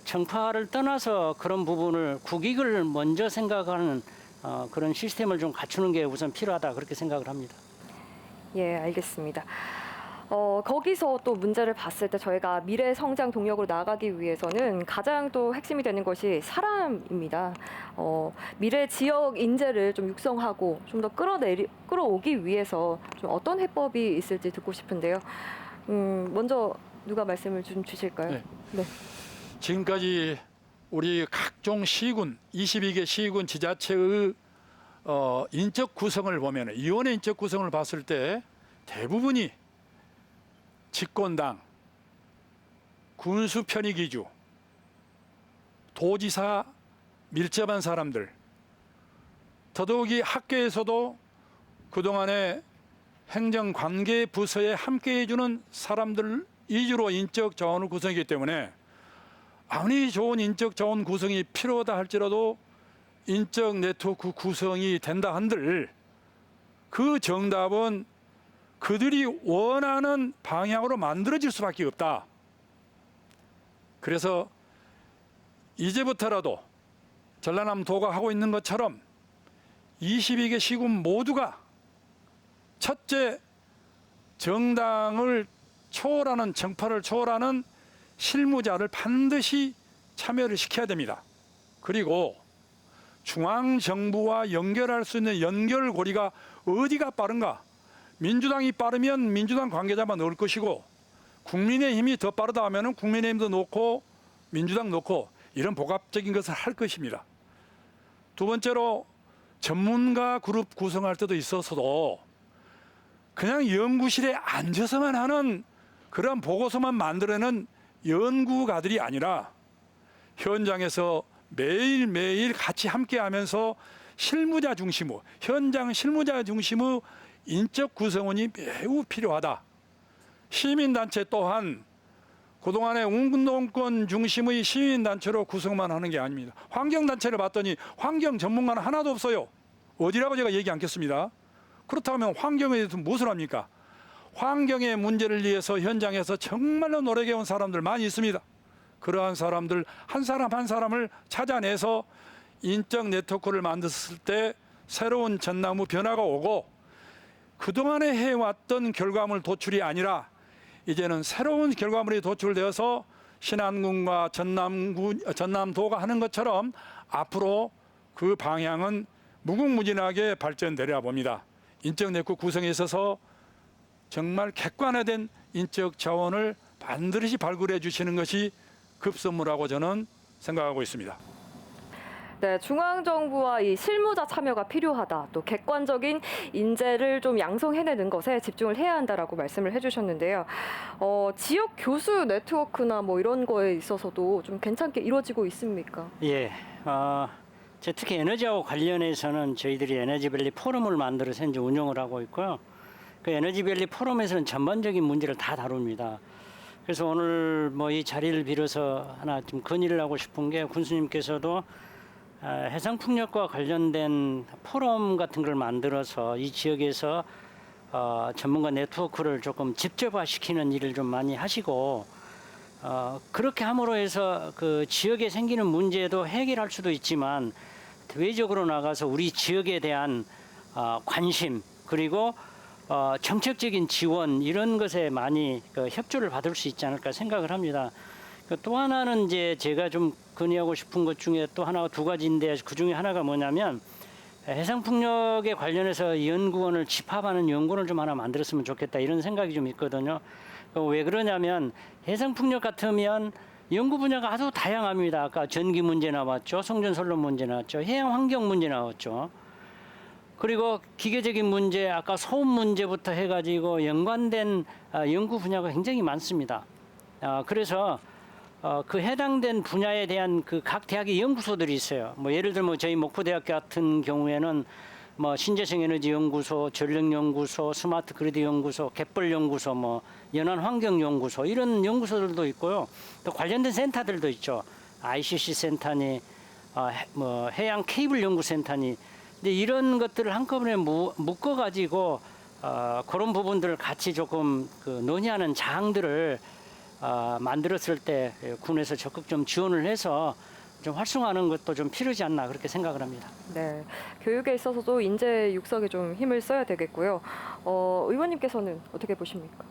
정파를 떠나서 그런 부분을 국익을 먼저 생각하는 그런 시스템을 좀 갖추는 게 우선 필요하다 그렇게 생각을 합니다. 예, 알겠습니다. 거기서 또 문제를 봤을 때 저희가 미래 성장 동력으로 나아가기 위해서는 가장 또 핵심이 되는 것이 사람입니다. 미래 지역 인재를 좀 육성하고 좀 더 끌어오기 위해서 좀 어떤 해법이 있을지 듣고 싶은데요. 먼저 누가 말씀을 좀 주실까요? 네. 네. 지금까지 우리 각종 시군, 22개 시군 지자체의 인적 구성을 보면 위원회 인적 구성을 봤을 때 대부분이 집권당, 군수 편익 위주, 도지사 밀접한 사람들, 더더욱이 학계에서도 그동안에 행정관계 부서에 함께해 주는 사람들 위주로 인적 자원을 구성했기 때문에 아무리 좋은 인적 자원 구성이 필요하다 할지라도 인적 네트워크 구성이 된다 한들 그 정답은 그들이 원하는 방향으로 만들어질 수밖에 없다. 그래서 이제부터라도 전라남도가 하고 있는 것처럼 22개 시군 모두가 첫째, 정당을 초월하는, 정파를 초월하는 실무자를 반드시 참여를 시켜야 됩니다. 그리고 중앙정부와 연결할 수 있는 연결고리가 어디가 빠른가? 민주당이 빠르면 민주당 관계자만 넣을 것이고 국민의힘이 더 빠르다 하면 국민의힘도 넣고 민주당 넣고 이런 복합적인 것을 할 것입니다. 두 번째로 전문가 그룹 구성할 때도 있어서도 그냥 연구실에 앉아서만 하는 그런 보고서만 만들어내는 연구가들이 아니라 현장에서 매일매일 같이 함께하면서 실무자 중심의, 현장 실무자 중심의 인적 구성원이 매우 필요하다. 시민단체 또한 그동안에 운동권 중심의 시민단체로 구성만 하는 게 아닙니다. 환경단체를 봤더니 환경 전문가는 하나도 없어요. 어디라고 제가 얘기 않겠습니다. 그렇다면 환경에 대해서 무엇을 합니까? 환경의 문제를 위해서 현장에서 정말로 노력해온 사람들 많이 있습니다. 그러한 사람들 한 사람 한 사람을 찾아내서 인적 네트워크를 만들었을 때 새로운 전남의 변화가 오고 그동안에 해왔던 결과물 도출이 아니라 이제는 새로운 결과물이 도출되어서 신안군과 전남도가 하는 것처럼 앞으로 그 방향은 무궁무진하게 발전되려 봅니다. 인적 네트워크 구성에 있어서 정말 객관화된 인적 자원을 반드시 발굴해 주시는 것이 급선무라고 저는 생각하고 있습니다. 네, 중앙정부와 이 실무자 참여가 필요하다. 또 객관적인 인재를 좀 양성해내는 것에 집중을 해야 한다라고 말씀을 해주셨는데요. 지역 교수 네트워크나 뭐 이런 거에 있어서도 좀 괜찮게 이루어지고 있습니까? 예, 특히 에너지하고 관련해서는 저희들이 에너지밸리 포럼을 만들어서 현재 운영을 하고 있고요. 그 에너지밸리 포럼에서는 전반적인 문제를 다 다룹니다. 그래서 오늘 뭐 이 자리를 빌어서 하나 좀 건의를 하고 싶은 게 군수님께서도 해상풍력과 관련된 포럼 같은 걸 만들어서 이 지역에서 전문가 네트워크를 조금 집접화시키는 일을 좀 많이 하시고 그렇게 함으로 해서 그 지역에 생기는 문제도 해결할 수도 있지만 외적으로 나가서 우리 지역에 대한 관심 그리고 정책적인 지원 이런 것에 많이 협조를 받을 수 있지 않을까 생각을 합니다. 또 하나는 이제 제가 좀 건의하고 싶은 것 중에 또 하나가 두 가지인데 그 중에 하나가 뭐냐면 해상풍력에 관련해서 연구원을 집합하는 연구원을 좀 하나 만들었으면 좋겠다 이런 생각이 좀 있거든요. 왜 그러냐면 해상풍력 같으면 연구 분야가 아주 다양합니다. 아까 전기 문제 나왔죠. 송전선로 문제 나왔죠. 해양 환경 문제 나왔죠. 그리고 기계적인 문제, 아까 소음 문제부터 해가지고 연관된 연구 분야가 굉장히 많습니다. 그래서 그 해당된 분야에 대한 그 각 대학의 연구소들이 있어요. 뭐 예를 들면 저희 목포대학교 같은 경우에는 뭐 신재생 에너지 연구소, 전력 연구소, 스마트 그리드 연구소, 갯벌 연구소, 뭐 연안 환경 연구소 이런 연구소들도 있고요. 또 관련된 센터들도 있죠. ICC 센터니, 뭐 해양 케이블 연구 센터니. 근데 이런 것들을 한꺼번에 묶어 가지고 그런 부분들을 같이 조금 그 논의하는 장들을 만들었을 때 군에서 적극 좀 지원을 해서 좀 활성화하는 것도 좀 필요하지 않나 그렇게 생각을 합니다. 네, 교육에 있어서도 인재 육성에 좀 힘을 써야 되겠고요. 의원님께서는 어떻게 보십니까?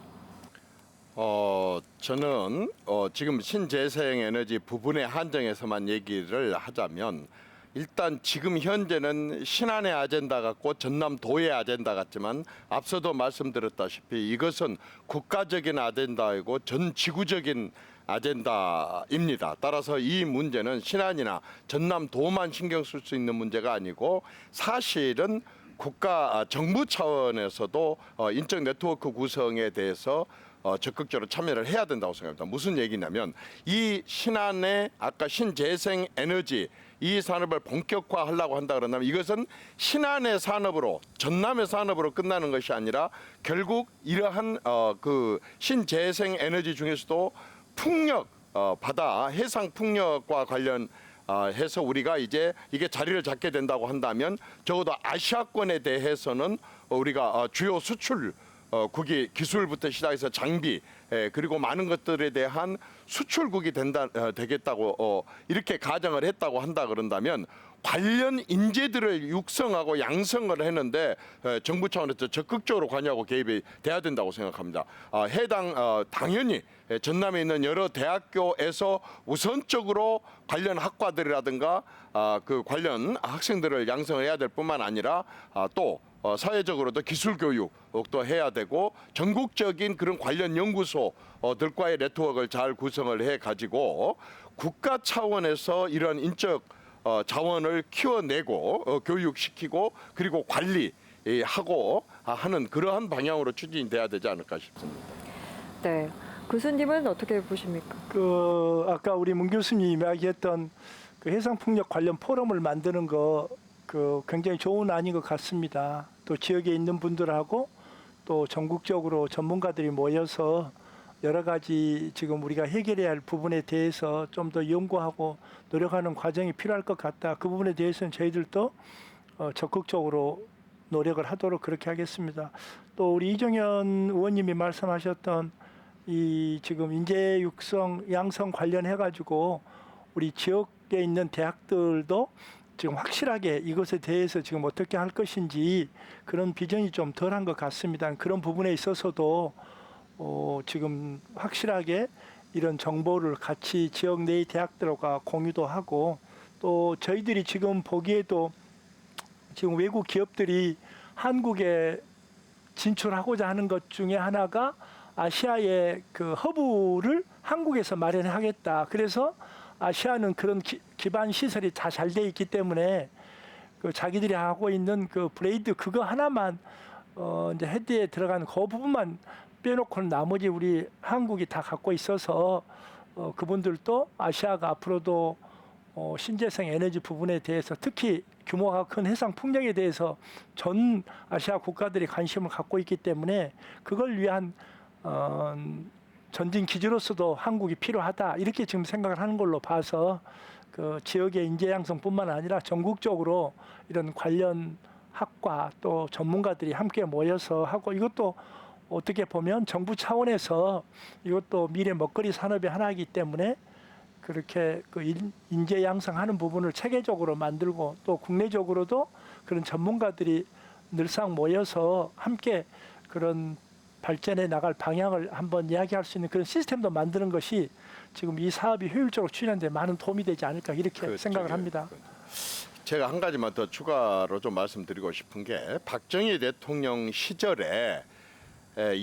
저는 지금 신재생 에너지 부분의 한정에서만 얘기를 하자면 일단 지금 현재는 신안의 아젠다 같고 전남도의 아젠다 같지만 앞서도 말씀드렸다시피 이것은 국가적인 아젠다이고 전 지구적인 아젠다입니다. 따라서 이 문제는 신안이나 전남도만 신경 쓸 수 있는 문제가 아니고 사실은 국가 정부 차원에서도 인적 네트워크 구성에 대해서 적극적으로 참여를 해야 된다고 생각합니다. 무슨 얘기냐면 이 신안의 아까 신재생 에너지 이 산업을 본격화하려고 한다 그런다면 이것은 신안의 산업으로 전남의 산업으로 끝나는 것이 아니라 결국 이러한 그 신재생 에너지 중에서도 풍력 바다 해상 풍력과 관련 해서 우리가 이제 이게 자리를 잡게 된다고 한다면 적어도 아시아권에 대해서는 우리가 주요 수출 국이 기술부터 시작해서 장비 그리고 많은 것들에 대한 수출국이 되겠다고 이렇게 가정을 했다고 한다 그런다면 관련 인재들을 육성하고 양성을 했는데 정부 차원에서 적극적으로 관여하고 개입이 돼야 된다고 생각합니다. 해당 당연히 전남에 있는 여러 대학교에서 우선적으로 관련 학과들이라든가 그 관련 학생들을 양성을 해야 될 뿐만 아니라 또 사회적으로도 기술 교육도 해야 되고 전국적인 그런 관련 연구소들과의 네트워크를 잘 구성을 해 가지고 국가 차원에서 이런 인적 자원을 키워내고 교육시키고 그리고 관리하고 하는 그러한 방향으로 추진돼야 되지 않을까 싶습니다. 네. 교수님은 어떻게 보십니까? 그 아까 우리 문 교수님 이야기했던 그 해상풍력 관련 포럼을 만드는 거 그 굉장히 좋은 안인 것 같습니다. 또 지역에 있는 분들하고 또 전국적으로 전문가들이 모여서 여러 가지 지금 우리가 해결해야 할 부분에 대해서 좀 더 연구하고 노력하는 과정이 필요할 것 같다. 그 부분에 대해서는 저희들도 적극적으로 노력을 하도록 그렇게 하겠습니다. 또 우리 이정현 의원님이 말씀하셨던 이 지금 인재 육성 양성 관련해 가지고 우리 지역에 있는 대학들도 지금 확실하게 이것에 대해서 지금 어떻게 할 것인지 그런 비전이 좀 덜한 것 같습니다. 그런 부분에 있어서도 지금 확실하게 이런 정보를 같이 지역 내의 대학들과 공유도 하고 또 저희들이 지금 보기에도 지금 외국 기업들이 한국에 진출하고자 하는 것 중에 하나가 아시아의 그 허브를 한국에서 마련하겠다. 그래서 아시아는 그런 기반 시설이 다 잘 돼 있기 때문에 그 자기들이 하고 있는 그 브레이드 그거 하나만 이제 헤드에 들어간 그 부분만 빼놓고는 나머지 우리 한국이 다 갖고 있어서 그분들도 아시아가 앞으로도 신재생 에너지 부분에 대해서 특히 규모가 큰 해상 풍력에 대해서 전 아시아 국가들이 관심을 갖고 있기 때문에 그걸 위한 전진 기지로서도 한국이 필요하다 이렇게 지금 생각을 하는 걸로 봐서 그 지역의 인재 양성뿐만 아니라 전국적으로 이런 관련 학과 또 전문가들이 함께 모여서 하고 이것도 어떻게 보면 정부 차원에서 이것도 미래 먹거리 산업의 하나이기 때문에 그렇게 그 인재 양성하는 부분을 체계적으로 만들고 또 국내적으로도 그런 전문가들이 늘상 모여서 함께 그런 발전해 나갈 방향을 한번 이야기할 수 있는 그런 시스템도 만드는 것이 지금 이 사업이 효율적으로 추진하는 데 많은 도움이 되지 않을까 이렇게 생각을 합니다. 제가 한 가지만 더 추가로 좀 말씀드리고 싶은 게 박정희 대통령 시절에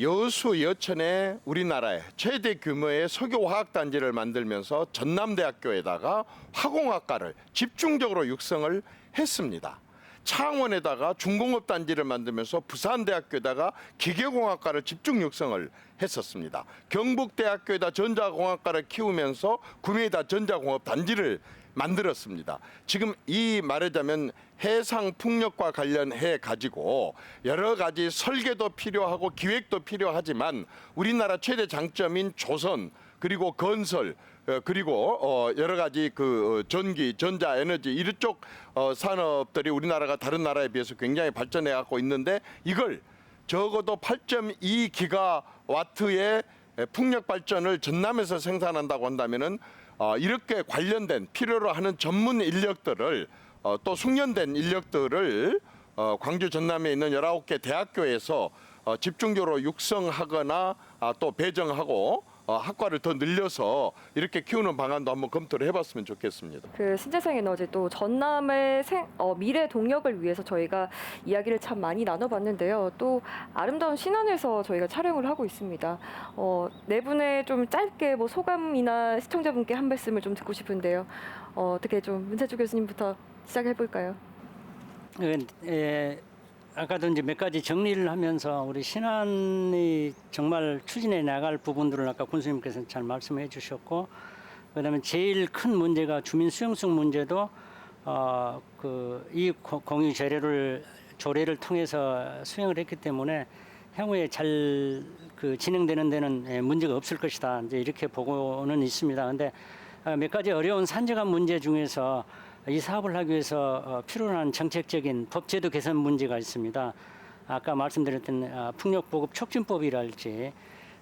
여수 여천에 우리나라의 최대 규모의 석유화학단지를 만들면서 전남대학교에다가 화공학과를 집중적으로 육성을 했습니다. 창원에다가 중공업단지를 만들면서 부산대학교에다가 기계공학과를 집중 육성을 했었습니다. 경북대학교에다 전자공학과를 키우면서 구미에다 전자공업단지를 만들었습니다. 지금 이 말하자면 해상 풍력과 관련해 가지고 여러 가지 설계도 필요하고 기획도 필요하지만 우리나라 최대 장점인 조선 그리고 건설 그리고 여러 가지 그 전기, 전자, 에너지 이쪽 산업들이 우리나라가 다른 나라에 비해서 굉장히 발전해 갖고 있는데 이걸 적어도 8.2 기가와트의 풍력 발전을 전남에서 생산한다고 한다면은 이렇게 관련된 필요로 하는 전문 인력들을 또 숙련된 인력들을 광주 전남에 있는 19개 대학교에서 집중적으로 육성하거나 또 배정하고 학과를 더 늘려서 이렇게 키우는 방안도 한번 검토를 해봤으면 좋겠습니다. 그 신재생 에너지 또 전남의 미래 동력을 위해서 저희가 이야기를 참 많이 나눠봤는데요. 또 아름다운 신안에서 저희가 촬영을 하고 있습니다. 네 분의 좀 짧게 뭐 소감이나 시청자분께 한 말씀을 좀 듣고 싶은데요. 어떻게 좀 문세주 교수님부터 시작해 볼까요? 아까도 이제 몇 가지 정리를 하면서 우리 신안이 정말 추진해 나갈 부분들을 아까 군수님께서 잘 말씀해 주셨고, 그다음에 제일 큰 문제가 주민 수용성 문제도 이 공유 조례를 통해서 수행을 했기 때문에 향후에 잘 진행되는 데는 문제가 없을 것이다. 이제 이렇게 보고는 있습니다. 근데 몇 가지 어려운 산재감 문제 중에서 이 사업을 하기 위해서 필요한 정책적인 법제도 개선 문제가 있습니다. 아까 말씀드렸던 풍력보급 촉진법이랄지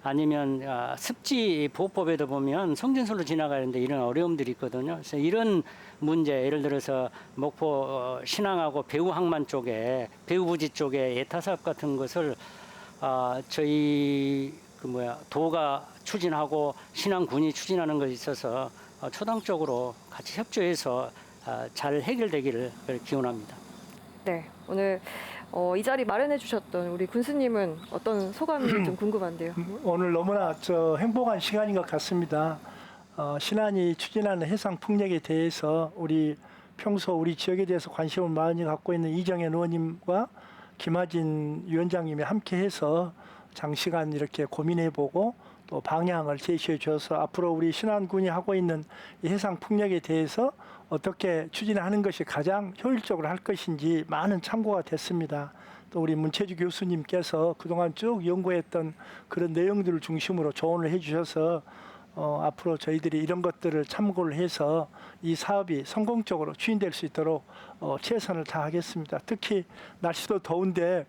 아니면 습지 보호법에도 보면 성진설로 지나가야 하는데 이런 어려움들이 있거든요. 그래서 이런 문제, 예를 들어서 목포 신항하고 배우항만 쪽에 배우부지 쪽에 예타 사업 같은 것을 저희 도가 추진하고 신항군이 추진하는 것에 있어서 초당적으로 같이 협조해서 잘 해결되기를 기원합니다. 네, 오늘 이 자리 마련해 주셨던 우리 군수님은 어떤 소감이 좀 궁금한데요. 오늘 너무나 행복한 시간인 것 같습니다. 신안이 추진하는 해상 풍력에 대해서 평소 우리 지역에 대해서 관심을 많이 갖고 있는 이정현 의원님과 김하진 위원장님이 함께해서 장시간 이렇게 고민해보고 또 방향을 제시해 줘서 앞으로 우리 신안군이 하고 있는 이 해상 풍력에 대해서 어떻게 추진하는 것이 가장 효율적으로 할 것인지 많은 참고가 됐습니다. 또 우리 문채주 교수님께서 그동안 쭉 연구했던 그런 내용들을 중심으로 조언을 해주셔서 앞으로 저희들이 이런 것들을 참고를 해서 이 사업이 성공적으로 추진될 수 있도록 최선을 다하겠습니다. 특히 날씨도 더운데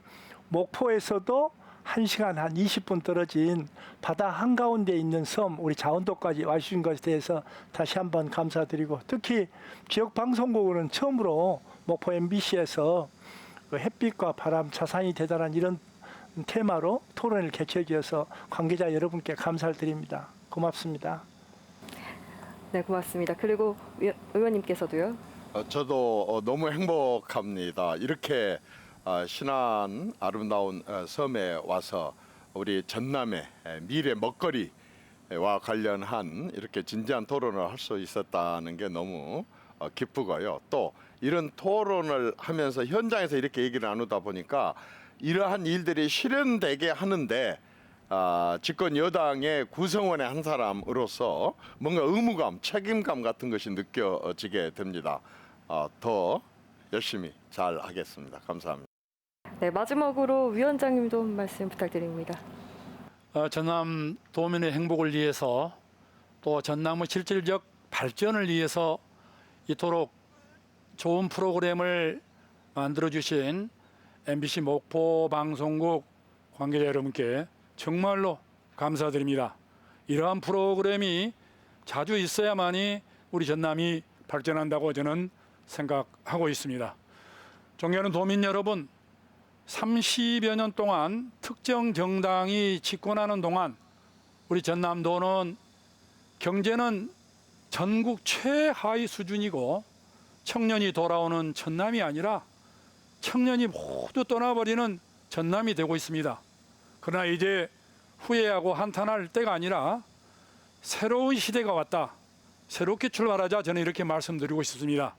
목포에서도 1시간 한 20분 떨어진 바다 한가운데 있는 섬 우리 자원도까지 와주신 것에 대해서 다시 한번 감사드리고, 특히 지역방송국은 처음으로 목포 MBC에서 햇빛과 바람, 자산이 대단한 이런 테마로 토론을 개최해 주셔서 관계자 여러분께 감사를 드립니다. 고맙습니다. 네, 고맙습니다. 그리고 의원님께서도요. 저도 너무 행복합니다. 이렇게 신안 아름다운 섬에 와서 우리 전남의 미래 먹거리와 관련한 이렇게 진지한 토론을 할 수 있었다는 게 너무 기쁘고요. 또 이런 토론을 하면서 현장에서 이렇게 얘기를 나누다 보니까 이러한 일들이 실현되게 하는데 집권 여당의 구성원의 한 사람으로서 뭔가 의무감, 책임감 같은 것이 느껴지게 됩니다. 더 열심히 잘 하겠습니다. 감사합니다. 네, 마지막으로 위원장님도 한 말씀 부탁드립니다. 전남 도민의 행복을 위해서 또 전남의 실질적 발전을 위해서 이토록 좋은 프로그램을 만들어주신 MBC 목포 방송국 관계자 여러분께 정말로 감사드립니다. 이러한 프로그램이 자주 있어야만이 우리 전남이 발전한다고 저는 생각하고 있습니다. 존경하는 도민 여러분, 30여 년 동안 특정 정당이 집권하는 동안 우리 전남도는 경제는 전국 최하위 수준이고 청년이 돌아오는 전남이 아니라 청년이 모두 떠나버리는 전남이 되고 있습니다. 그러나 이제 후회하고 한탄할 때가 아니라 새로운 시대가 왔다. 새롭게 출발하자, 저는 이렇게 말씀드리고 싶습니다.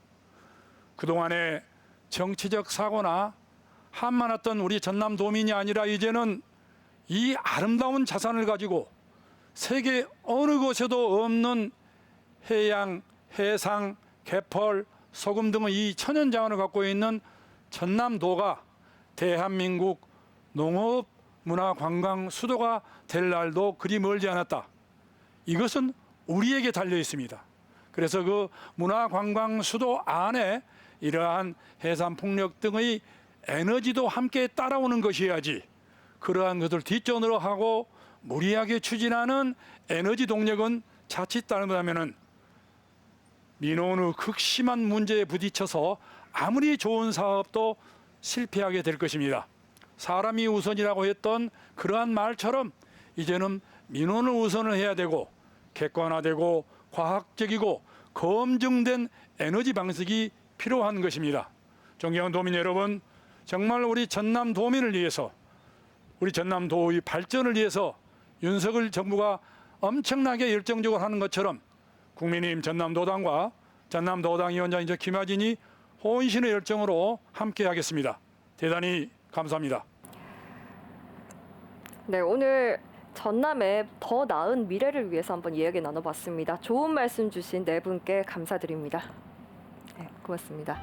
그동안의 정치적 사고나 한만했던 우리 전남도민이 아니라 이제는 이 아름다운 자산을 가지고 세계 어느 곳에도 없는 해양, 해상, 개펄, 소금 등의 이 천연자원을 갖고 있는 전남도가 대한민국 농업, 문화, 관광 수도가 될 날도 그리 멀지 않았다. 이것은 우리에게 달려 있습니다. 그래서 그 문화, 관광 수도 안에 이러한 해산 폭력 등의 에너지도 함께 따라오는 것이어야지, 그러한 것을 뒷전으로 하고 무리하게 추진하는 에너지 동력은 자칫 따르다면은 민원의 극심한 문제에 부딪혀서 아무리 좋은 사업도 실패하게 될 것입니다. 사람이 우선이라고 했던 그러한 말처럼 이제는 민원을 우선을 해야 되고 객관화되고 과학적이고 검증된 에너지 방식이 필요한 것입니다. 존경하는 도민 여러분, 정말 우리 전남 도민을 위해서, 우리 전남도의 발전을 위해서 윤석열 정부가 엄청나게 열정적으로 하는 것처럼 국민의힘 전남도당과 전남도당 위원장인 김하진이 혼신의 열정으로 함께 하겠습니다. 대단히 감사합니다. 네, 오늘 전남의 더 나은 미래를 위해서 한번 이야기 나눠봤습니다. 좋은 말씀 주신 네 분께 감사드립니다. 네, 고맙습니다.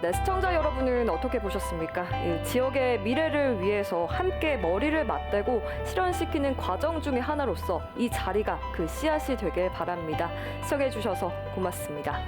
네, 시청자 여러분은 어떻게 보셨습니까? 이 지역의 미래를 위해서 함께 머리를 맞대고 실현시키는 과정 중에 하나로서 이 자리가 그 씨앗이 되길 바랍니다. 시청해 주셔서 고맙습니다.